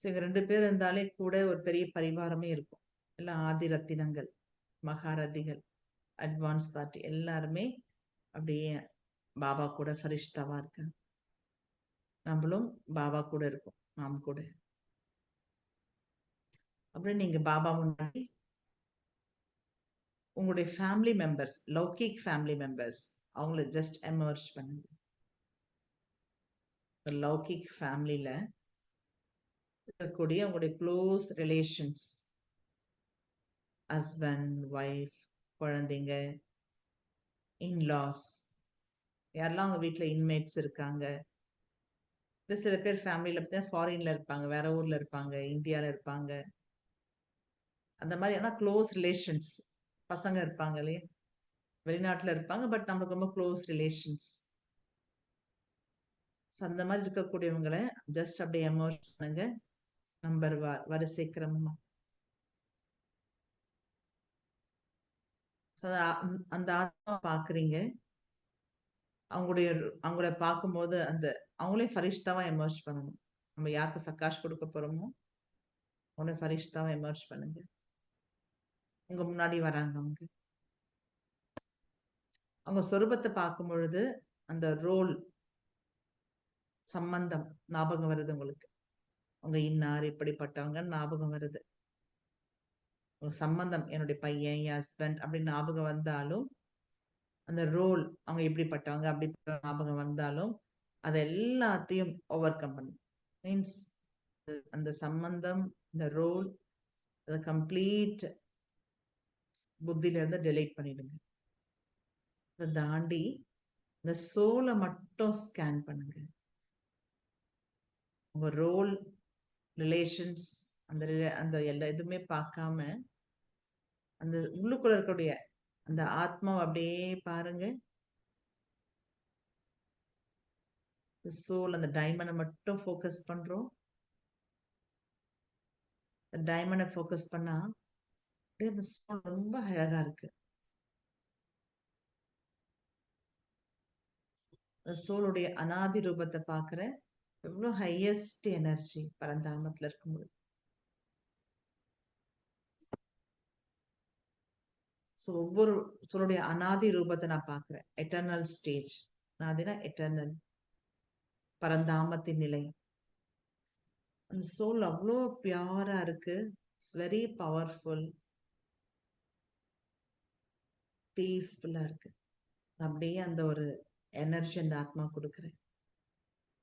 இவங்க 2 பேர் இருந்தாலே கூட ஒரு பெரிய பரிவாரமே இருக்கும். எல்லாம் ஆதி ரத்தினங்கள், மகாரதிகள், அட்வான்ஸ் பார்ட்டி எல்லாருமே அப்படியே பாபா கூட ஃபரிஷ்தாவா இருக்காங்க. நம்மளும் பாபா கூட இருக்கோம், நாம் கூட. அப்புறம் நீங்க பாபா முன்னாடி உங்களுடைய ஃபேமிலி மெம்பர்ஸ், லௌகிக் ஃபேமிலி மெம்பர்ஸ், அவங்கள ஜஸ்ட் எமர்ஜ் பண்ணுங்க. லௌகிக் ஃபேமிலியில இருக்கக்கூடிய உங்களுடைய க்ளோஸ் ரிலேஷன்ஸ், ஹஸ்பண்ட், ஒய்ஃப், குழந்தைங்க, இன்லாஸ், யாரெல்லாம் அவங்க வீட்ல இன்மேட்ஸ் இருக்காங்க. சில பேர் ஃபேமிலில பார்த்தீங்கன்னா ஃபாரின்ல இருப்பாங்க, வேற ஊர்ல இருப்பாங்க, இந்தியால இருப்பாங்க. அந்த மாரி ஆனா க்ளோஸ் ரிலேஷன்ஸ் பசங்க இருப்பாங்க இல்லையா? வெளிநாட்டுல இருப்பாங்க. பட் நமக்கு ரொம்ப க்ளோஸ் ரிலேஷன்ஸ். அந்த மாரி இருக்கக்கூடியவங்கள ஜஸ்ட் அப்படியே எமர்ஜ் பண்ணுங்க. நம்பர் வரிசை கிரமமா. அந்த ஆத்மாவ பார்க்குறீங்க. அவங்களுடைய அவங்கள பார்க்கும்போது அவங்களையும் ஃபரிஷ்தாவா எமர்ஜ் பண்ணணும். நம்ம யாருக்கு சக்காஷ் குடுக்க போறோமோ, அவங்கள ஃபரிஷ்தாவா எமர்ஜ் பண்ணுங்க. உங்க முன்னாடி வராங்க அவங்க. அவங்க சொரூபத்த பார்க்கும் பொழுது, அந்த ரோல் சம்பந்தம் ஞாபகம் வருது உங்களுக்கு. அவங்க இன்னார் இப்படிப்பட்டவங்கன்னு ஞாபகம் வருது. ஒரு சம்பந்தம் என்னுடைய பையன், என் ஹஸ்பண்ட் அப்படின்னு ஞாபகம் வந்தாலும், அந்த ரோல் அவங்க எப்படிப்பட்டவங்க அப்படிப்பட்ட ஞாபகம் வந்தாலும், அத எல்லாத்தையும் ஓவர் கம் பண்ணணும். மீன்ஸ் அந்த சம்பந்தம், இந்த ரோல் அத கம்ப்ளீட் புத்தில இருந்து டெலீட் பண்ணிடுங்க. அத தாண்டி இந்த சோல மட்டும் ஸ்கேன் பண்ணுங்க. உங்க ரோல், ரிலேஷன்ஸ் அந்த எல்லா எதுவுமே பார்க்காம, அந்த உள்ளுக்குள்ள இருக்கக்கூடிய அந்த ஆத்மாவ அப்படியே பாருங்க. சோல் அந்த டைமண்ட மட்டும் ஃபோக்கஸ் பண்றோம். டைமண்ட ஃபோக்கஸ் பண்ணா, அப்படியே அந்த சோல் ரொம்ப அழகா இருக்கு. அந்த சோலுடைய அனாதி ரூபத்த பார்க்கிறேன். எவ்வளோ ஹையஸ்ட் எனர்ஜி பரந்தாமத்துல இருக்கும்போது. ஸோ ஒவ்வொரு சோலுடைய அனாதி ரூபத்த நான் பார்க்கிறேன். Eternal stage. அனாதினா எட்டர்னல். பரந்தாமத்தின் நிலை. அந்த சோல் அவ்வளோ பியூரா இருக்கு. It's very powerful. பீஸ்ஃபுல்லா இருக்கு. அப்படியே அந்த ஒரு எனர்ஜி அந்த ஆத்மா கொடுக்குறேன்.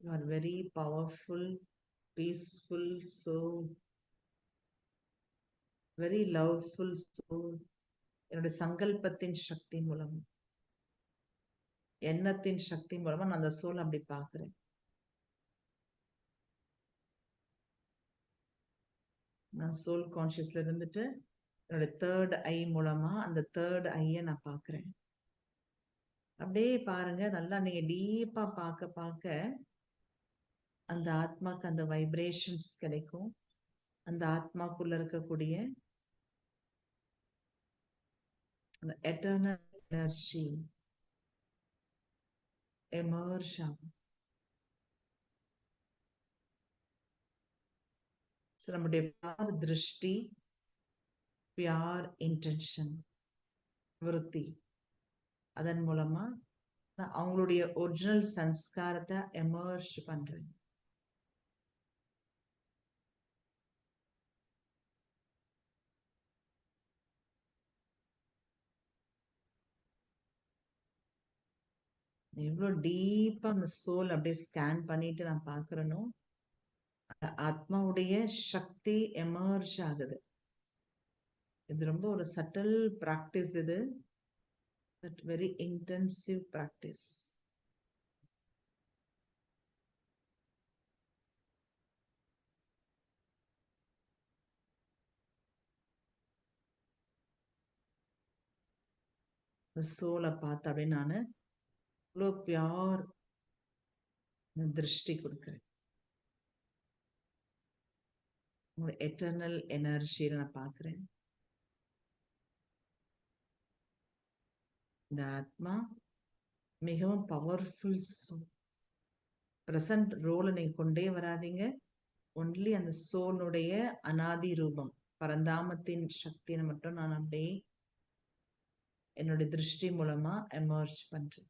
You are very powerful, peaceful soul, very loveful soul. என்னுடைய சங்கல்பத்தின் சக்தி மூலம், எண்ணத்தின் சக்தி மூலமா நான் அந்த சோல் அப்படி பார்க்கிறேன். நான் சோல் கான்சியஸ்ல இருந்துட்டு என்னோட தேர்ட் ஐ மூலமா அந்த தேர்ட் ஐய நான் பார்க்கிறேன். அப்படியே பாருங்க, நல்லா நீங்க டீப்பா பார்க்க பார்க்க அந்த ஆத்மாக்கு அந்த வைப்ரேஷன்ஸ் கிடைக்கும். அந்த ஆத்மாக்குள்ள இருக்கக்கூடிய அந்த எட்டர்னல் எனர்ஜி எமர்ஜ் ஆகும். நம்முடைய பியார் திருஷ்டி, பியார் இன்டென்ஷன், விருத்தி, அதன் மூலமா நான் அவங்களுடைய ஒரிஜினல் சன்ஸ்காரத்தை எமர்ஜ் பண்றேன். எவ்வளவு டீப்பா அந்த சோல் அப்படியே ஸ்கேன் பண்ணிட்டு நான் பாக்குறேனோ, ஆத்மாவுடைய சக்தி எமர்ஜ் ஆகுது. இது ரொம்ப ஒரு சட்டில் பிராக்டிஸ் இது. But very intensive practice. இந்த சோலை பார்த்து அப்படியே நானு இவ்வளோ பியார் திருஷ்டி கொடுக்குறேன். உங்களோட எட்டர்னல் எனர்ஜியை நான் பார்க்கிறேன். இந்த ஆத்மா மிகவும் பவர்ஃபுல் சோல். பிரசன்ட் ரோலை நீங்க கொண்டே வராதீங்க. ஒன்லி அந்த சோலுடைய அனாதி ரூபம் பரந்தாமத்தின் சக்தியை மட்டும் நான் அப்படியே என்னுடைய திருஷ்டி மூலமா எமர்ஜ் பண்றேன்.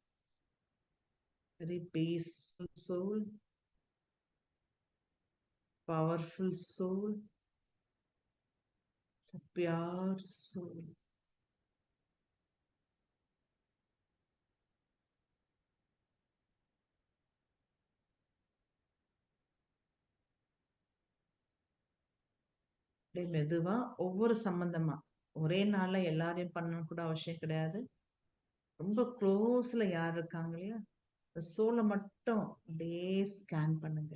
Very peaceful soul, powerful soul, pure soul. மெதுவா ஒவ்வொரு சம்பந்தமா ஒரே நாள்ல எல்லாரையும் பண்ணணும் கூட அவசியம் கிடையாது. ரொம்ப க்ளோஸ்ல யார் இருக்காங்க இல்லையா, சோலை மட்டும் அப்படியே ஸ்கேன் பண்ணுங்க.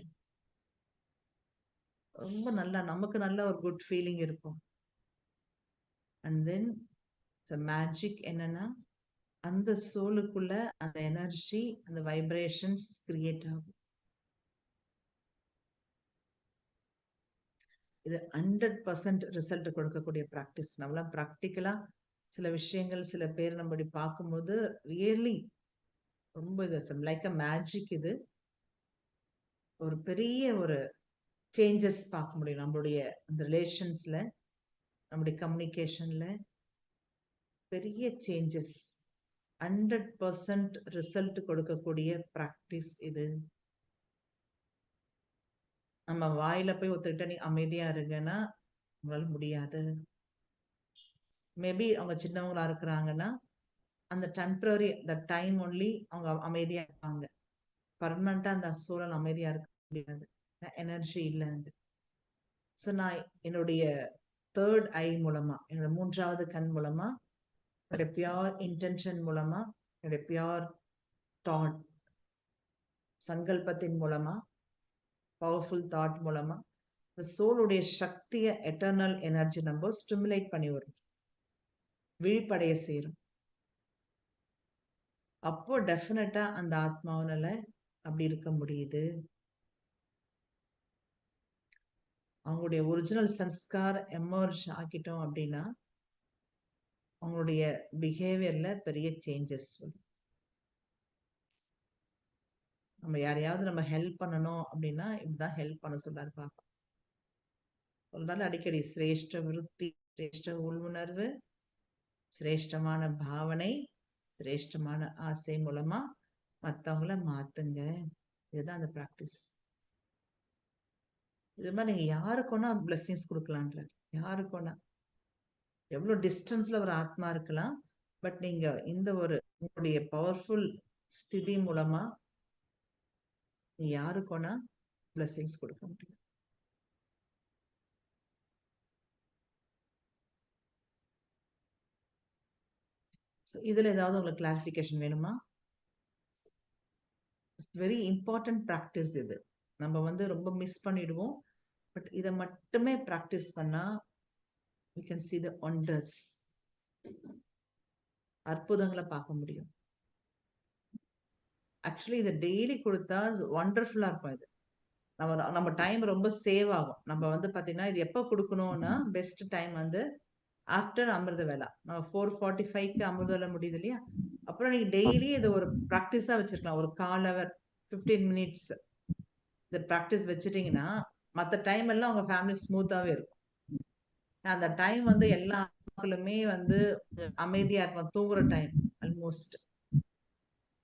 ரொம்ப நல்லா நமக்கு நல்ல ஒரு குட் ஃபீலிங் இருக்கும். அண்ட் தென் மேஜிக் என்னன்னா, அந்த சோலுக்குள்ள அந்த எனர்ஜி, அந்த வைப்ரேஷன்ஸ் கிரியேட் ஆகும். இது 100% ரிசல்ட் கொடுக்கக்கூடிய ப்ராக்டிஸ். நம்மளாம் ப்ராக்டிக்கலா சில விஷயங்கள் சில பேர் நம்ம பார்க்கும்போது ரியலி ரொம்ப இது லைக் அ மேஜிக். இது ஒரு பெரிய ஒரு சேஞ்சஸ் பார்க்க முடியும் நம்மளுடைய அந்த ரிலேஷன்ஸ்ல, நம்முடைய கம்யூனிகேஷன்ல பெரிய சேஞ்சஸ். 100% ரிசல்ட் கொடுக்கக்கூடிய ப்ராக்டிஸ் இது. நம்ம வாயில போய் ஒத்துக்கிட்ட நீ அமைதியா இருங்கன்னா உங்களால முடியாது. மேபி அவங்க சின்னவங்களா இருக்கிறாங்கன்னா அந்த டெம்பரரி த டைம் ஒன்லி அவங்க அமைதியா இருப்பாங்க. பர்மனண்டா அந்த சூழல் அமைதியா இருக்க முடியாது, எனர்ஜி இல்லை. ஸோ நான் என்னுடைய தேர்ட் ஐ மூலமா, என்னோட மூன்றாவது கண் மூலமா, என்னுடைய பியோர் இன்டென்ஷன் மூலமா, என்னுடைய பியோர் தாட் சங்கல்பத்தின் மூலமா, பவர்ஃபுல் தாட் மூலமா இந்த சோலுடைய சக்தியை, எட்டர்னல் எனர்ஜி நம்ம ஸ்டிமுலேட் பண்ணி வரும், விழிப்படைய சேரும். அப்போ டெஃபினட்டா அந்த ஆத்மாவனால அப்படி இருக்க முடியுது. அவங்களுடைய ஒரிஜினல் சன்ஸ்கார் எமர்ஜ் ஆக்கிட்டோம் அப்படின்னா அவங்களுடைய பிஹேவியர்ல பெரிய சேஞ்சஸ் வரும். நம்ம யாரையாவது நம்ம ஹெல்ப் பண்ணணும் அப்படின்னா இப்படிதான் ஹெல்ப் பண்ண சொல்றாரு பாப்பா. சொல்றாரு அடிக்கடி, சிரேஷ்ட விருத்தி, சிரேஷ்ட உள்வுணர்வு, சிரேஷ்டமான பாவனை, சிரேஷ்டமான ஆசை மூலமா மற்றவங்கள மாத்துங்க. இதுதான் அந்த பிராக்டிஸ். இது மாதிரி நீங்க யாருக்குன்னா பிளெஸிங்ஸ் கொடுக்கலான்ற, யாருக்குன்னா எவ்வளவு டிஸ்டன்ஸ்ல ஒரு ஆத்மா இருக்கலாம், பட் நீங்க இந்த ஒரு உங்களுடைய பவர்ஃபுல் ஸ்திதி மூலமா யாருக்குன்னா பிளெஸிங்ஸ் கொடுக்க முடியும். இதுல ஏதாவது உங்களுக்கு கிளாரிஃபிகேஷன் வேணுமா? வெரி இம்பார்ட்டன்ட் ப்ராக்டிஸ் இது. நம்ம வந்து ரொம்ப மிஸ் பண்ணிடுவோம். பட் இதை மட்டுமே ப்ராக்டிஸ் பண்ணா we can see the wonders. அற்புதங்களை பார்க்க முடியும். ஆக்சுவலி இதை டெய்லி கொடுத்தா ஒண்டர்ஃபுல்லா இருக்கும். இது நம்ம டைம் ரொம்ப சேவ் ஆகும். நம்ம வந்து பாத்தீங்கன்னா இது எப்ப கொடுக்கணும்னா பெஸ்ட் டைம் வந்து ஆஃப்டர் அமிர்த வேலா. நம்ம 4:45க்கு அமிர்த வேலை முடியுது இல்லையா, அப்புறம் நீங்க டெய்லி இது ஒரு ப்ராக்டிஸா வச்சிருக்கலாம். ஒரு கால் ஹவர் 15 மினிட்ஸ் இந்த ப்ராக்டிஸ் வச்சுட்டீங்கன்னா மற்ற டைம் எல்லாம் உங்க ஃபேமிலி ஸ்மூத்தாவே இருக்கும். அந்த டைம் வந்து எல்லா மக்களுமே வந்து அமைதியா இருக்கும், தூங்குற டைம் ஆல்மோஸ்ட்.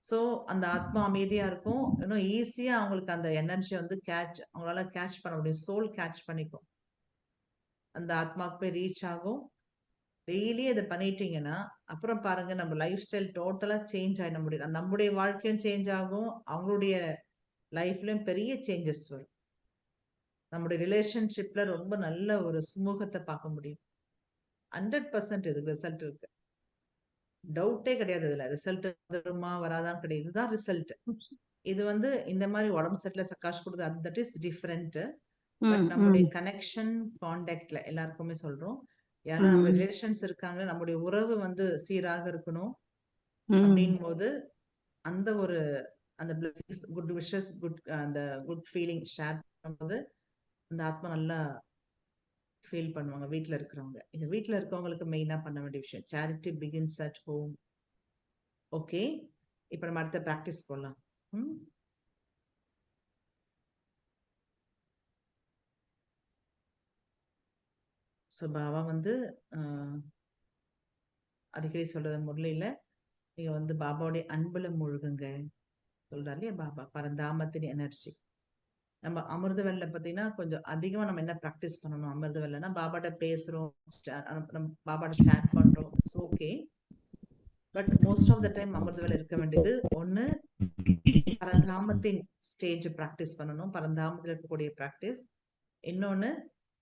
ஸோ அந்த ஆத்மா அமைதியா இருக்கும். இன்னும் ஈஸியா அவங்களுக்கு அந்த எனர்ஜி வந்து அவங்களால கேட்ச் பண்ண முடியும். சோல் கேட்ச் பண்ணிக்கும், அந்த ஆத்மாவுக்கு போய் ரீச் ஆகும். டெய்லி அதை பண்ணிட்டீங்கன்னா அப்புறம் பாருங்க நம்ம லைஃப் ஸ்டைல் டோட்டலா சேஞ்ச் ஆயிட முடியும். நம்முடைய வாழ்க்கையும் சேஞ்ச் ஆகும், அவங்களுடைய லைஃப்லயும் பெரிய சேஞ்சஸ் வரும். நம்முடைய ரிலேஷன்ஷிப்ல ரொம்ப நல்ல ஒரு சுமூகத்தை பார்க்க முடியும். 100% இதுக்கு ரிசல்ட் இருக்கு, டவுட்டே கிடையாது. இதுல ரிசல்ட் வருமா வராதான்னு கிடையாது, இதுதான் ரிசல்ட். இது வந்து இந்த மாதிரி உடம்பு செட்ல காசு கொடுக்குது, அது தட் இஸ் டிஃபரெண்ட். பட் நம்முடைய கனெக்ஷன் கான்டாக்ட்ல எல்லாருக்குமே சொல்றோம், யாரும் நம்ம ரிலேஷன்ஸ் இருக்காங்க, நம்முடைய உறவு வந்து சீராக இருக்கணும் அப்படின் போது அந்த ஒரு அந்த பிளெஸிங்ஸ், குட் விஷஸ், குட் அந்த குட் ஃபீலிங் ஷேர் பண்ணும்போது அந்த ஆத்மா நல்லா ஃபீல் பண்ணுவாங்க. வீட்டில் இருக்கிறவங்க, இந்த வீட்டில் இருக்கவங்களுக்கு மெயினாக பண்ண வேண்டிய விஷயம் charity begins at home. Okay, இப்போ நம்ம அடுத்த ப்ராக்டிஸ் போடலாம். ஸோ பாபா வந்து அடிக்கடி சொல்றது முரளியில, நீங்க வந்து பாபாவுடைய அன்புல மூழ்குங்க சொல்றாரு இல்லையா பாபா, பரந்தாமத்தின் எனர்ஜி. நம்ம அமிர்த வேலையில பார்த்தீங்கன்னா கொஞ்சம் அதிகமா நம்ம என்ன ப்ராக்டிஸ் பண்ணணும், அமிர்த வேலைன்னா பாபாட்ட பேசுறோம், பாபாட்ட சேட் பண்றோம், it's okay. But most of the time அமிர்த வேலை இருக்க வேண்டியது ஒண்ணு பரந்தாமத்தின் ஸ்டேஜ் ப்ராக்டிஸ் பண்ணணும், பரந்தாமத்தில் இருக்கக்கூடிய ப்ராக்டிஸ். இன்னொன்னு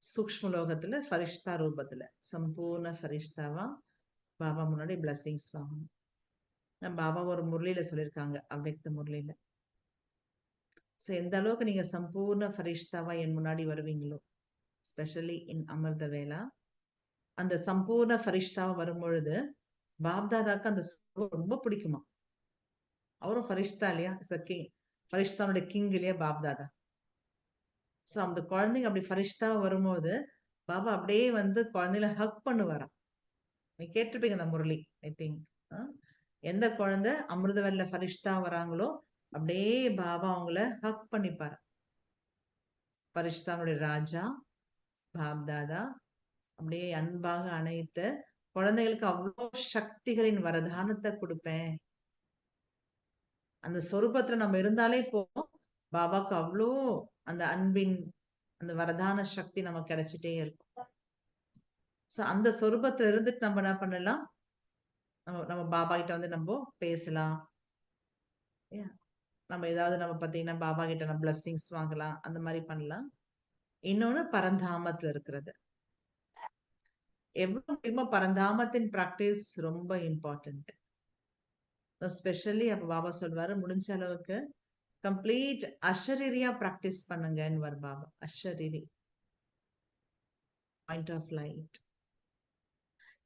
சூக்ஷ்ம லோகத்துல ஃபரிஷ்தா ரூபத்துல சம்பூர்ண ஃபரிஷ்தாவா பாபா முன்னாடி பிளஸிங்ஸ் வாங்கணும். பாபா ஒரு முரளியில சொல்லியிருக்காங்க, அவ்வக்த முரளியில. ஸோ எந்த அளவுக்கு நீங்க சம்பூர்ண ஃபரிஷ்தாவா என் முன்னாடி வருவீங்களோ, ஸ்பெஷலி இன் அமிர்த வேளா, அந்த சம்பூர்ண ஃபரிஷ்தாவா வரும்பொழுது பாப்தாதாக்கு அந்த ரொம்ப பிடிக்குமா. அவரும் ஃபரிஷ்தா இல்லையா, கிங், ஃபரிஷ்தாவுடைய கிங் இல்லையா பாப்தாதா. ஸோ அந்த குழந்தைங்க அப்படி ஃபரிஷ்தாவா வரும்போது பாபா அப்படியே வந்து குழந்தைகளை ஹக் பண்ணுவாராம். நீ கேட்டிருப்பீங்க அந்த முரளி, ஐ திங்க். எந்த குழந்தை அமிர்தவல்ல ஃபரிஷ்தா வராங்களோ அப்படியே பாபா அவங்கள ஹக் பண்ணிப்பாரு. ஃபரிஷ்தாவுடைய ராஜா பாப்தாதா அப்படியே அன்பாக அணைத்து குழந்தைகளுக்கு அவ்வளோ சக்திகளின் வரதானத்தை கொடுப்பேன். அந்த சொரூபத்துல நம்ம இருந்தாலே போதும், பாபாக்கு அவ்வளோ அந்த அன்பின் அந்த வரதான சக்தி நமக்கு கிடைச்சிட்டே இருக்கும். ஸோ அந்த சொரூபத்துல இருந்துட்டு நம்ம என்ன பண்ணலாம், நம்ம பாபா கிட்ட வந்து நம்ம பேசலாம். நம்ம ஏதாவது நம்ம பார்த்தீங்கன்னா பாபா கிட்ட நம்ம பிளஸ்ஸிங்ஸ் வாங்கலாம், அந்த மாதிரி பண்ணலாம். இன்னொன்னு பரந்தாமத்துல இருக்கிறது. எவ்வளவு முடியுமோ பரந்தாமத்தின் பிராக்டிஸ் ரொம்ப இம்பார்ட்டன்ட். ஸ்பெஷலி அப்ப பாபா சொல்வாரு, முடிஞ்ச அளவுக்கு கம்ப்ளீட் அஷரீரியா பிராக்டிஸ் பண்ணுங்கன்னு பாபா. அஷரீரி பாயிண்ட் ஆஃப் லைட்.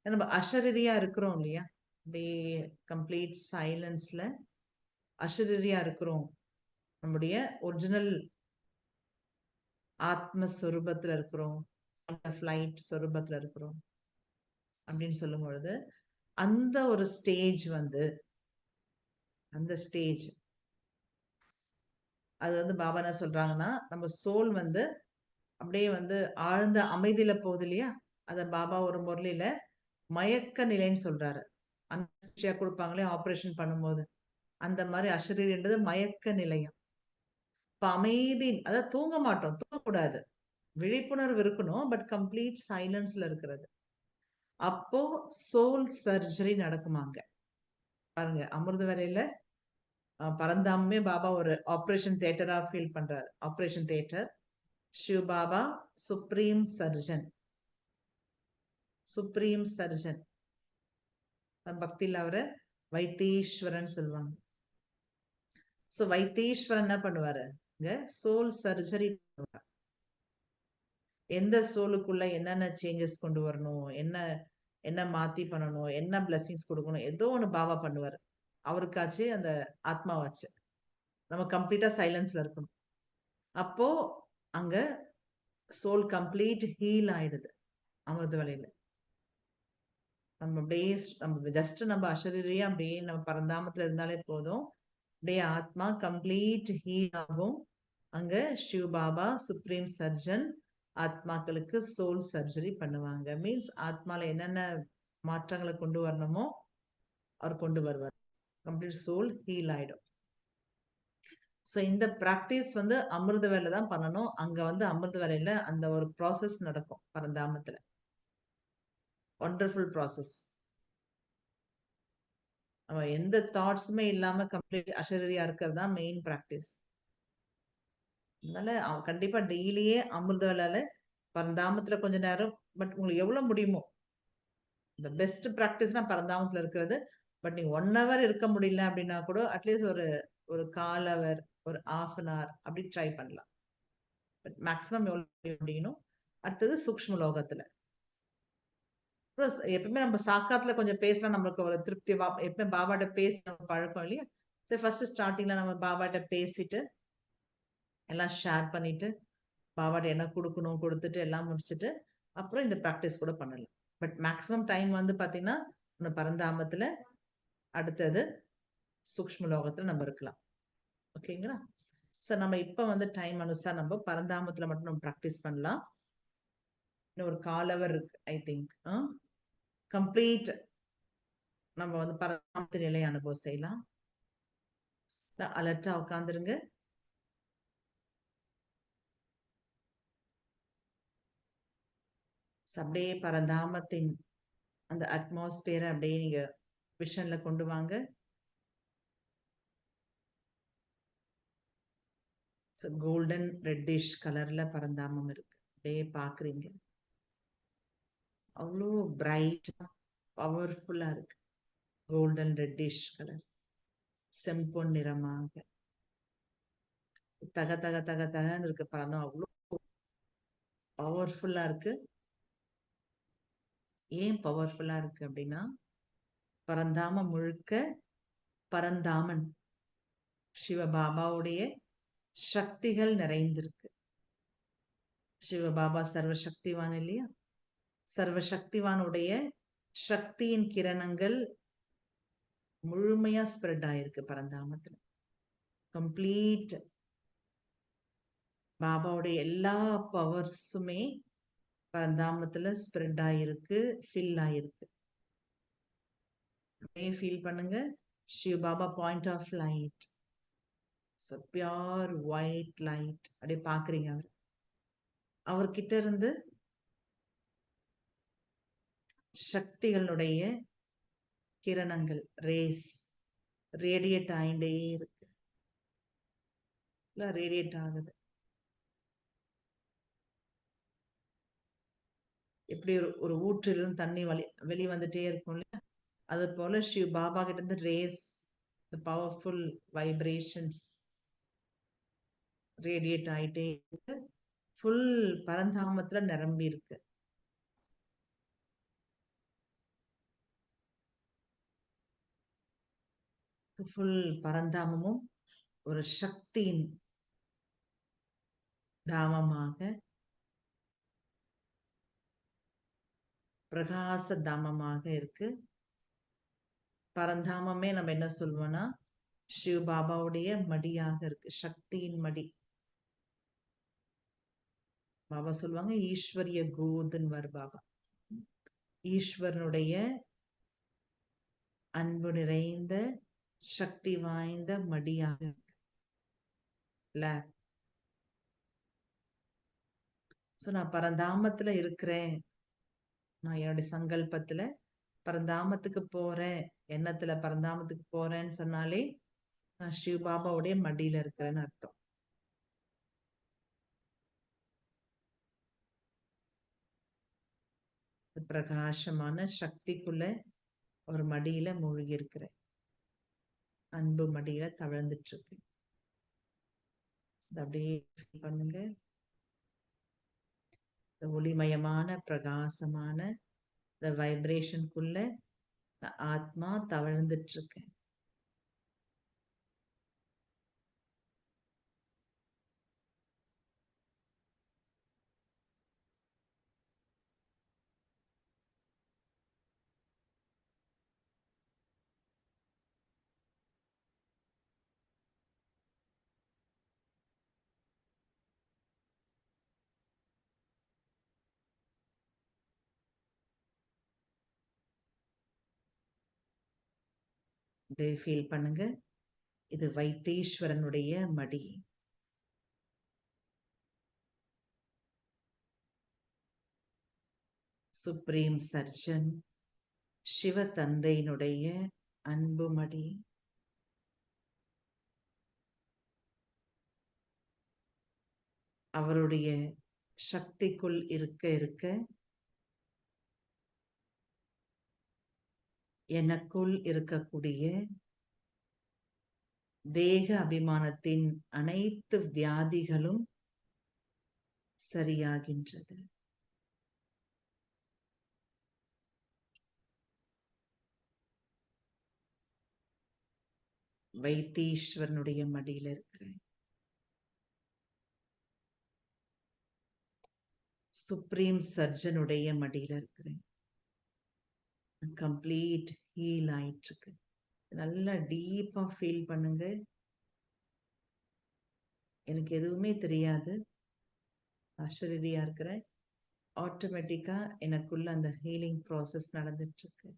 நம்ம அஷரீரியா இருக்கிறோம் இல்லையா, அப்படியே கம்ப்ளீட் சைலன்ஸ்ல அஷரீரியா இருக்கிறோம், நம்முடைய ஒரிஜினல் ஆத்மஸ்வரூபத்துல இருக்கிறோம், ஃபிளைட் சொரூபத்துல இருக்கிறோம் அப்படின்னு சொல்லும் பொழுது அந்த ஒரு ஸ்டேஜ் வந்து, அந்த ஸ்டேஜ் அது வந்து பாபா என்ன சொல்றாங்கன்னா, நம்ம சோல் வந்து அப்படியே வந்து ஆழ்ந்த அமைதியில போகுது இல்லையா, அத பாபா ஒரு முரளியில மயக்க நிலைன்னு சொல்றாரு. அனஸ்தீசியா கொடுப்பாங்களே ஆபரேஷன் பண்ணும்போது, அந்த மாதிரி அஷரீரின்றது மயக்க நிலையம். இப்ப அமைதி, அதாவது தூங்க மாட்டோம், தூங்கக்கூடாது, விழிப்புணர்வு இருக்கணும், பட் கம்ப்ளீட் சைலன்ஸ்ல இருக்கிறது. அப்போ சோல் சர்ஜரி நடக்குமாங்க. பாருங்க, அமிர்த வரையில பரந்தாமே பாபா ஒரு ஆபரேஷன் தியேட்டரா ஃபீல் பண்றாரு. Operation theatre, Shiv Baba supreme surgeon. Supreme surgeon பக்தியில் அவரை வைத்தீஸ்வரன் சொல்லுவாங்க. சோ வைத்தீஸ்வரன் என்ன பண்ணுவாரு, சோல் சர்ஜரி பண்ணுவார். எந்த சோலுக்குள்ள என்னென்ன சேஞ்சஸ் கொண்டு வரணும், என்ன என்ன மாத்தி பண்ணணும், என்ன பிளஸிங்ஸ் கொடுக்கணும், ஏதோ ஒண்ணு பாபா பண்ணுவாரு. அவருக்காச்சு அந்த ஆத்மாவாச்சு நம்ம கம்ப்ளீட்டா சைலன்ஸ்ல இருக்கணும். அப்போ அங்க சோல் கம்ப்ளீட் ஹீல் ஆயிடுது அமிர்த வலையில. நம்ம அப்படியே நம்ம ஜஸ்ட் நம்ம அஷரீரியா அப்படியே நம்ம பரந்தாமத்துல இருந்தாலே போதும், அப்படியே ஆத்மா கம்ப்ளீட் ஹீல் ஆகும். அங்க சிவ பாபா சுப்ரீம் சர்ஜன் ஆத்மாக்களுக்கு சோல் சர்ஜரி பண்ணுவாங்க. மீன்ஸ் ஆத்மால என்னென்ன மாற்றங்களை கொண்டு வரணுமோ அவர் கொண்டு வருவார். கம்ப்ளீட் சோல் ஹீல் ஆயிடும். ஸோ இந்த ப்ராக்டிஸ் வந்து அமிர்த வேலை தான் பண்ணணும். அங்க வந்து அமிர்த வேலையில அந்த ஒரு ப்ராசஸ் நடக்கும் பரந்தாமத்துல. Wonderful process. எந்த தாட்ஸுமே இல்லாம கம்ப்ளீட் அஷரீரியா இருக்கிறது தான் மெயின் ப்ராக்டிஸ். அதனால கண்டிப்பா டெய்லியே அமிர்த வேலையில பரந்தாமத்துல கொஞ்ச நேரம், பட் உங்களுக்கு எவ்வளவு முடியுமோ, இந்த பெஸ்ட் ப்ராக்டிஸ்னா பரந்தாமத்துல இருக்கிறது. பட் நீங்க 1 hour இருக்க முடியல அப்படின்னா கூட அட்லீஸ்ட் ஒரு 1/4 hour, ஒரு 1/2 an hour அப்படி ட்ரை பண்ணலாம். பட் மேக்ஸிமம் எவ்வளவு முடியணும். அடுத்தது சூக்ஷ்ம லோகத்துல எப்பவுமே நம்ம சாக்காத்துல கொஞ்சம் பேசலாம், நம்மளுக்கு ஒரு திருப்தி. எப்பவுமே பாபாட்ட பேச பழக்கம் இல்லையா. சரி, ஃபர்ஸ்ட் ஸ்டார்டிங்ல நம்ம பாபாட்ட பேசிட்டு எல்லாம் ஷேர் பண்ணிட்டு பாபாட்ட என்ன கொடுக்கணும் கொடுத்துட்டு எல்லாம் முடிச்சுட்டு அப்புறம் இந்த ப்ராக்டிஸ் கூட பண்ணலாம். பட் மேக்ஸிமம் டைம் வந்து பாத்தீங்கன்னா பரந்தாமத்துல, அடுத்தது சூக்ஷ்ம லோகத்துல நம்ம இருக்கலாம். ஓகேங்களா. சார் நம்ம இப்ப வந்து டைம் அனுசார் நம்ம பரந்தாமத்துல மட்டும் நம்ம ப்ராக்டிஸ் பண்ணலாம். இன்னும் ஒரு 1/4 hour இருக்கு ஐ திங்க். கம்ப்ளீட் நம்ம வந்து பரந்தாமத்து நிலை அனுபவம் செய்யலாம். அலர்ட்டா உட்காந்துருங்க. அப்படியே பரந்தாமத்தின் அந்த அட்மாஸ்பியரை அப்படியே நீங்க விஷன்ல கொண்டு வாங்க. கோல்டன் ரெட்டிஷ் கலர்ல பரந்தாமம் இருக்கு. பாக்குறீங்க. அவ்வளோ பிரைட்டா பவர்ஃபுல்லா இருக்கு. கோல்டன் ரெட்டிஷ் கலர், செம்பொன் நிறமாக தக தக தக தகன்னு இருக்கு. பழம் அவ்வளோ பவர்ஃபுல்லா இருக்கு. ஏன் பவர்ஃபுல்லா இருக்கு அப்படின்னா, பரந்தாமம் முழுக்க பரந்தாமன் சிவபாபாவுடைய சக்திகள் நிறைந்திருக்கு. சிவபாபா சர்வசக்திவான் இல்லையா? சர்வசக்திவானுடைய சக்தியின் கிரணங்கள் முழுமையா ஸ்ப்ரெட் ஆயிருக்கு பரந்தாமத்துல. கம்ப்ளீட் பாபாவுடைய எல்லா பவர்ஸுமே பரந்தாமத்துல ஸ்ப்ரெட் ஆயிருக்கு, ஃபில் ஆயிருக்கு. ஃபீல் பண்ணுங்க. Shiv Baba point of light, pure white light அப்படியே பாக்குறீங்க. அவர்கிட்ட இருந்து சக்திகளுடைய கிரணங்கள், ரேஸ் ரேடியேட் ஆயிண்டே இருக்கு. ரேடியேட் ஆகுது. எப்படி ஒரு ஊற்றிலும் தண்ணி வெளியே வந்துட்டே இருக்கும்ல, அது போல சிவ பாபா கிட்ட இருந்து ரேஸ், பவர்ஃபுல் வைப்ரேஷன்ஸ் ரேடியேட் ஆயிட்டே இருக்கு. ஃபுல் பரந்தாமத்துல நிரம்பி இருக்கு. ஃபுல் பரந்தாமமும் ஒரு சக்தியின் தாமமாக, பிரகாச தாமமாக இருக்கு. பரந்தாமமே நம்ம என்ன சொல்வோம்னா சிவ பாபாவுடைய மடியாக இருக்கு, சக்தியின் மடி. பாபா சொல்லுவாங்க ஈஸ்வரிய கோதுன்வர் பாபா. ஈஸ்வரனுடைய அன்பு நிறைந்த சக்தி வாய்ந்த மடியாக இல்ல. சோ நான் பரந்தாமத்துல இருக்கிறேன், நான் என்னுடைய சங்கல்பத்துல பரந்தாமத்துக்கு போறேன், எண்ணத்துல பரந்தாமத்துக்கு போறேன்னு சொன்னாலே நான் சிவ பாபாவுடைய மடியில இருக்கிறேன்னு அர்த்தம். பிரகாசமான சக்திக்குள்ள ஒரு மடியில மூழ்கி இருக்கிறேன், அன்பு மடியில தவழ்ந்துட்டு இருக்கு. அப்படியே பண்ணுங்க. ஒளிமயமான பிரகாசமான இந்த வைப்ரேஷனுக்குள்ள ஆத்மா தவழ்ந்துட்டு இருக்கேன். அப்படியே ஃபீல் பண்ணுங்க. இது வைத்தீஸ்வரனுடைய மடி. சுப்ரீம் சர்ஜன் சிவ தந்தையினுடைய அன்பு மடி. அவருடைய சக்திக்குள் இருக்க இருக்க எனக்குள் இருக்கக்கூடிய தேக அபிமானத்தின் அனைத்து வியாதிகளும் சரியாகின்றது. வைத்தீஸ்வரனுடைய மடியில இருக்கிறேன். சுப்ரீம் சர்ஜனுடைய மடியில இருக்கிறேன். கம்ப்ளீட் ஹீல் ஆயிட்டு இருக்கு. நல்லா டீப்பா ஃபீல் பண்ணுங்க. எனக்கு எதுவுமே தெரியாது, அஷரீரியா இருக்கிறேன். ஆட்டோமேட்டிக்கா எனக்குள்ள அந்த ஹீலிங் ப்ராசஸ் நடந்துட்டு இருக்கு.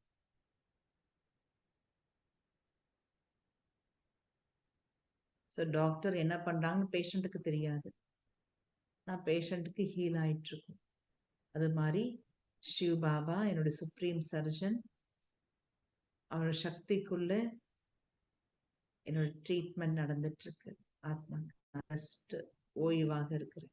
ஸோ டாக்டர் என்ன பண்றாங்கன்னு பேஷண்ட்டுக்கு தெரியாது, நான் பேஷண்ட்டுக்கு ஹீல் ஆயிட்டு இருக்கும். அது மாதிரி சிவ பாபா என்னுடைய சுப்ரீம் சர்ஜன், அவரோட சக்திக்குள்ள என்னோட ட்ரீட்மெண்ட் நடந்துட்டு இருக்கு. ஆத்மா ஓய்வாக இருக்கிறேன்.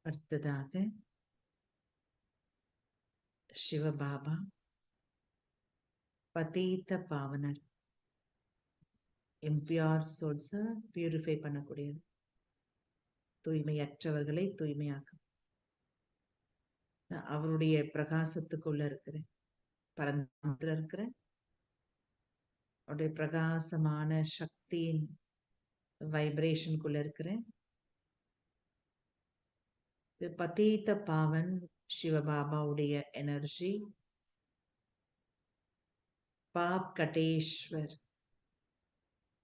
அடுத்ததாக சிவபாபா பதீத்த பாவனர், impure souls பியூரிஃபை பண்ணக்கூடியது, தூய்மையற்றவர்களை தூய்மையாக்கும். அவருடைய பிரகாசத்துக்குள்ள இருக்கிறேன், பரந்தாமத்துல இருக்கிறேன். அவருடைய பிரகாசமான சக்தியின் வைப்ரேஷனுக்குள்ள இருக்கிறேன். இது பதீத்த பாவன் சிவபாபாவுடைய எனர்ஜி. பாப் கட்டேஸ்வர்,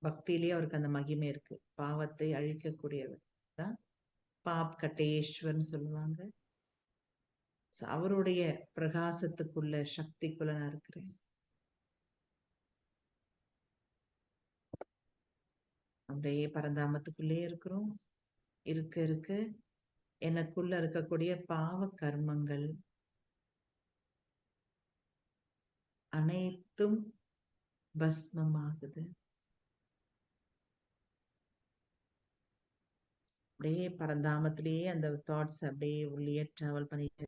பக்தியிலேயே அவருக்கு அந்த மகிமை இருக்கு. பாவத்தை அழிக்கக்கூடியவர் தான் பாப் கட்டேஸ்வர்னு சொல்லுவாங்க. அவருடைய பிரகாசத்துக்குள்ள சக்திக்குள்ள நான் இருக்கிறேன். அப்படியே பரந்தாமத்துக்குள்ளே இருக்கிறோம். இருக்க இருக்க எனக்குள்ள இருக்கக்கூடிய பாவ கர்மங்கள் அனைத்தும் பஸ்மமாகுது. அப்படியே பரந்தாமத்திலேயே அந்த தாட்ஸ் அப்படியே உள்ளே டிராவல் பண்ணிட்டு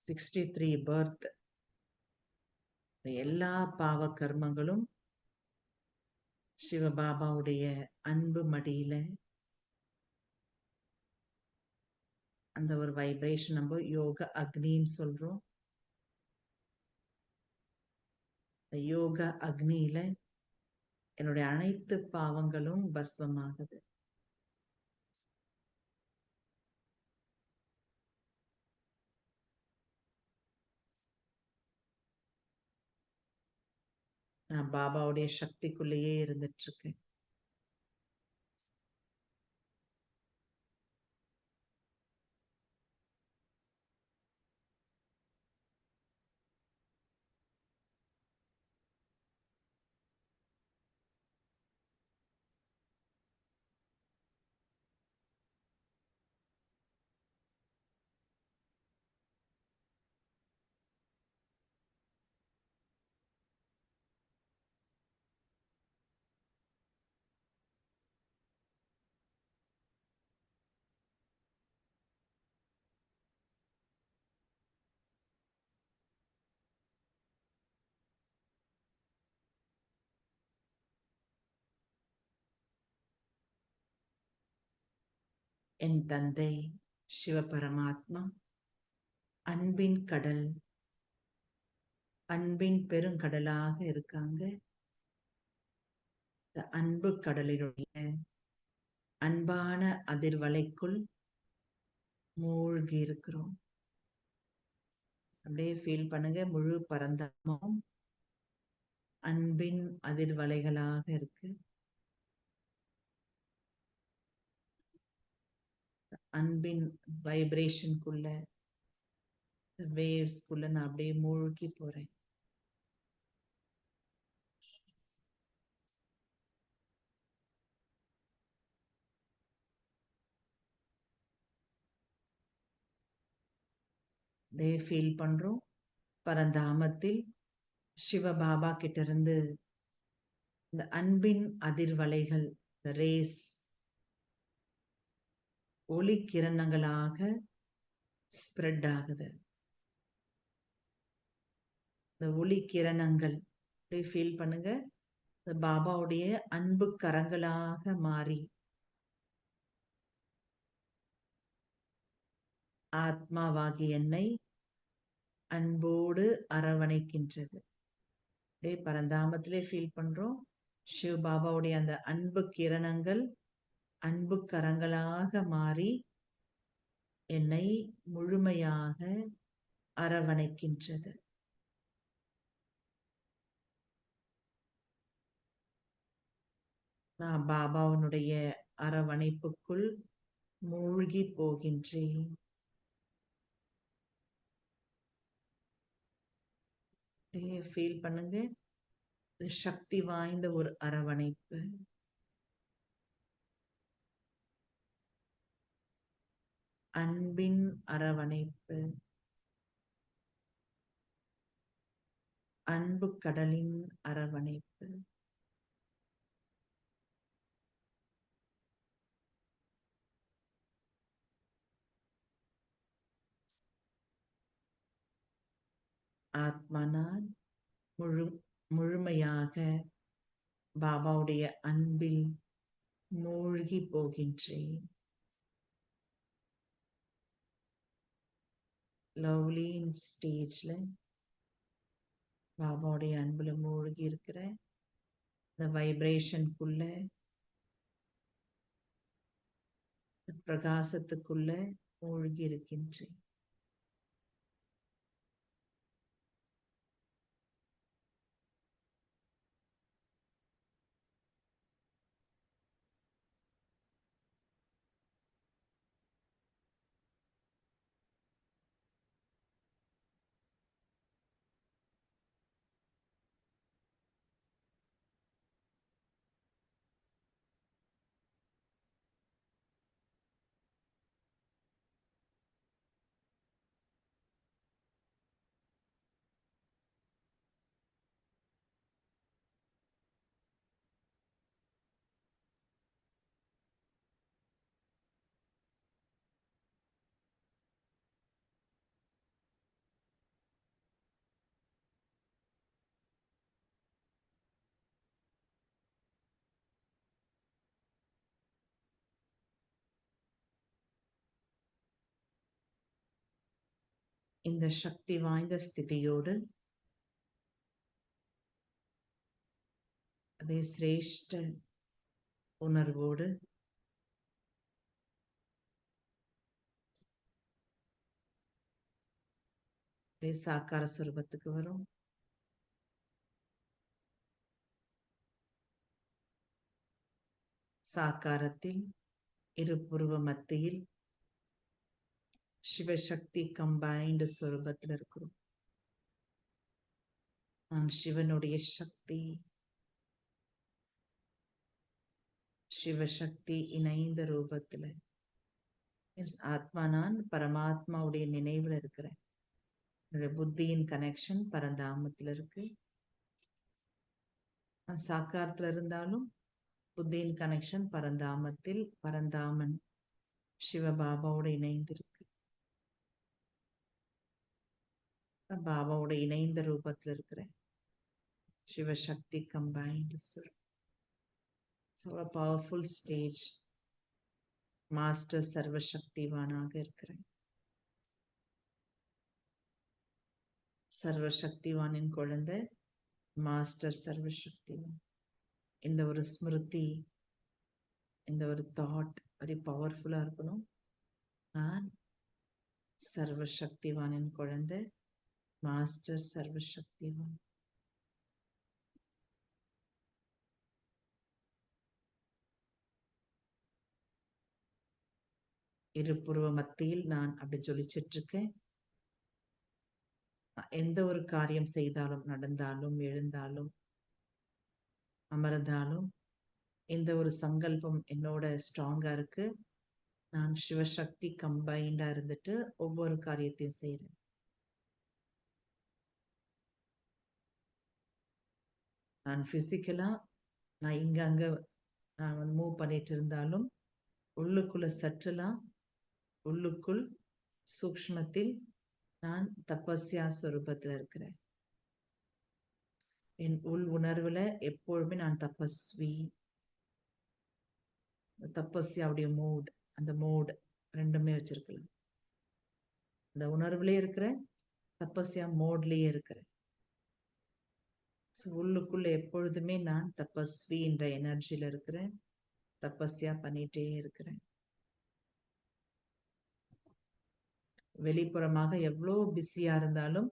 63 பர்த், எல்லா பாவ கர்மங்களும் சிவபாபாவுடைய அன்பு மடியில அந்த ஒரு வைப்ரேஷன் நம்ம யோக அக்னின்னு சொல்றோம். யோக அக்னியில என்னுடைய அனைத்து பாவங்களும் பஸ்வமாகுது. நான் பாபாவுடைய சக்திக்குள்ளேயே இருந்துட்டு இருக்கேன். என் தந்தை சிவபரமாத்மா அன்பின் கடல், அன்பின் பெருங்கடலாக இருக்காங்க. அன்பு கடலினுடைய அன்பான அதிர்வலைக்குள் மூழ்கி இருக்கிறோம். அப்படியே ஃபீல் பண்ணுங்க, முழு பரந்தாமமும் அன்பின் அதிர்வலைகளாக இருக்கு. அன்பின் வைப்ரேஷனுக்குள்ள, வேவ்ஸ்குள்ள நான் அப்படியே மூழ்கி போறேன். அப்படியே ஃபீல் பண்றோம், பரந்தாமத்தில் சிவபாபா கிட்ட இருந்து இந்த அன்பின் அதிர்வலைகள், ரேஸ், ஒளி கிரணங்களாக ஸ்ப்ரெட் ஆகுது. இந்த ஒளி கிரணங்கள் ஃபீல் பண்ணுங்க, பாபாவுடைய அன்பு கரங்களாக மாறி ஆத்மாவாகி என்னை அன்போடு அரவணைக்கின்றது. அப்படியே பரந்தாமத்திலே ஃபீல் பண்றோம், சிவ பாபாவுடைய அந்த அன்பு கிரணங்கள் அன்பு கரங்களாக மாறி என்னை முழுமையாக அரவணைக்கின்றது. நான் பாபாவுடைய அரவணைப்புக்குள் மூழ்கி போகின்றேன். ஃபீல் பண்ணுங்க, சக்தி வாய்ந்த ஒரு அரவணைப்பு. அன்பின் அரவணைப்பு, அன்பு கடலின் அரவணைப்பு, ஆத்மனால் முழுமையாக பாபாவுடைய அன்பில் மூழ்கி போகின்றேன். லவ்லி ஸ்டேஜ்ல பாபாவுடைய அன்புல மூழ்கி இருக்கிற இந்த வைப்ரேஷனுக்குள்ள, பிரகாசத்துக்குள்ள மூழ்கி இருக்கின்றேன். இந்த சக்தி வாய்ந்த ஸ்திதியோடு, அதே சிரேஷ்ட உணர்வோடு சாக்கார சுரூபத்துக்கு வரும். சாக்காரத்தில் இருபுருவ மத்தியில் சிவசக்தி கம்பைன்டு சுரூபத்தில் இருக்கிறோம். நான் சிவனுடைய சக்தி, சிவசக்தி இணைந்த ரூபத்துல, ஆத்மா நான் பரமாத்மாவுடைய நினைவுல இருக்கிறேன். என்னுடைய புத்தியின் கனெக்ஷன் பரந்தாமத்துல இருக்கு. நான் சாக்காரத்துல இருந்தாலும் புத்தியின் கனெக்ஷன் பரந்தாமத்தில், பரந்தாமன் சிவபாபாவோட இணைந்திருக்கு. பாபாவோட இணைந்த ரூபத்துல இருக்கிறேன். சிவசக்தி கம்பைன்டு பவர்ஃபுல் ஸ்டேஜ். மாஸ்டர் சர்வசக்திவானாக இருக்கிறேன். சர்வசக்திவானின் குழந்தை மாஸ்டர் சர்வசக்திவான். இந்த ஒரு ஸ்மிருதி, இந்த ஒரு தாட் வெரி பவர்ஃபுல்லா இருக்கணும். நான் சர்வசக்திவானின் குழந்தை, மாஸ்டர் சர்வசக்திவான். இருபுருவ மத்தியில் நான் அப்படி ஜொலிச்சிட்டு இருக்கேன். எந்த ஒரு காரியம் செய்தாலும், நடந்தாலும், எழுந்தாலும், அமர்ந்தாலும், எந்த ஒரு சங்கல்பம் என்னோட ஸ்ட்ராங்கா இருக்கு. நான் சிவசக்தி கம்பைண்டா இருந்துட்டு ஒவ்வொரு காரியத்தையும் செய்யறேன். நான் பிசிக்கலா நான் இங்க அங்க நான் மூவ் பண்ணிட்டு இருந்தாலும், உள்ளுக்குள்ள சற்றலா, உள்ளுக்குள் சூக்ஷ்மத்தில் நான் தபஸ்யா ஸ்வரூபத்துல இருக்கிறேன். என் உள் உணர்வுல எப்பொழுதுமே நான் தபஸ்வி. தபஸ்யாவுடைய மோட், அந்த மோட் ரெண்டுமே வச்சிருக்கலாம். அந்த உணர்வுலயே இருக்கிறேன், தபஸ்யா மோட்லயே இருக்கிறேன். உள்ளுக்குள்ள எப்பொழுதுமே நான் தபஸ்வி என்ற எனர்ஜியில இருக்கிறேன். தபஸ்யா பண்ணிட்டே இருக்கிறேன். வெளிப்புறமாக எவ்வளவு பிஸியா இருந்தாலும்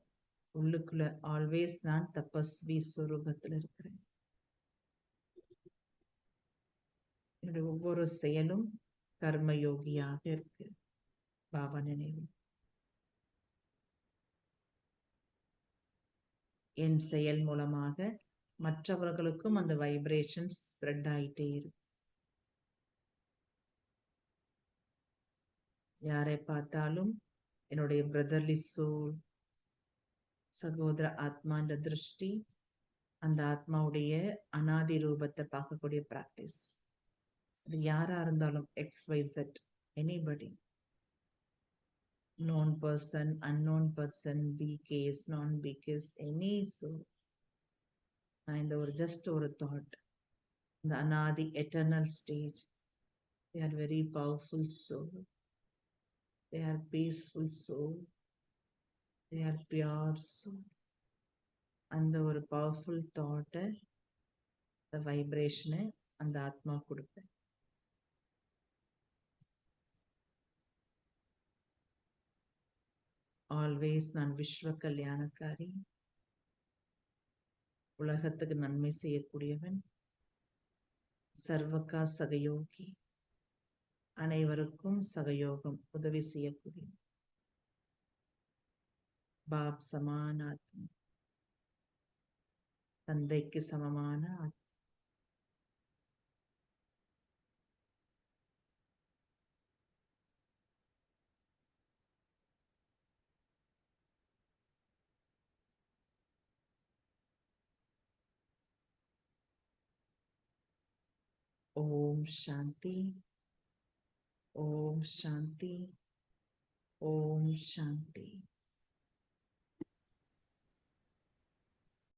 உள்ளுக்குள்ள ஆல்வேஸ் நான் தபஸ்வி ஸ்வரூபத்தில் இருக்கிறேன். என்னுடைய ஒவ்வொரு செயலும் கர்மயோகியாக இருக்கு. பாபா நினைவு. என் செயல் மூலமாக மற்றவர்களுக்கும் அந்த வைப்ரேஷன்ஸ் ஸ்ப்ரெட் ஆயிட்டே இருக்கு. யாரை பார்த்தாலும் என்னுடைய பிரதர்லி சோல், சகோதர ஆத்மான்ற திருஷ்டி, அந்த ஆத்மாவுடைய அனாதி ரூபத்தை பார்க்கக்கூடிய பிராக்டிஸ். அது யாரா இருந்தாலும் XYZ, anybody, known person, unknown person, BKs, non-BKs, any soul. நான் இந்த ஒரு ஜஸ்ட் ஒரு தாட், இந்த அனாதி eternal stage, they are very powerful soul, they are peaceful soul, they are pure soul. அந்த ஒரு பவர்ஃபுல் தாட்டை, அந்த வைப்ரேஷனை அந்த ஆத்மா கொடுப்பேன். ஆல்வேஸ் நான் விஸ்வ கல்யாணக்காரி, உலகத்துக்கு நன்மை செய்யக்கூடியவன், சர்வகா சகயோகி, அனைவருக்கும் சகயோகம் உதவி செய்யக்கூடிய பாப் சமான ஆத்மா, தந்தைக்கு சமமான ஆத்மா. ஓம் சாந்தி, ஓம் சாந்தி, ஓம் சாந்தி.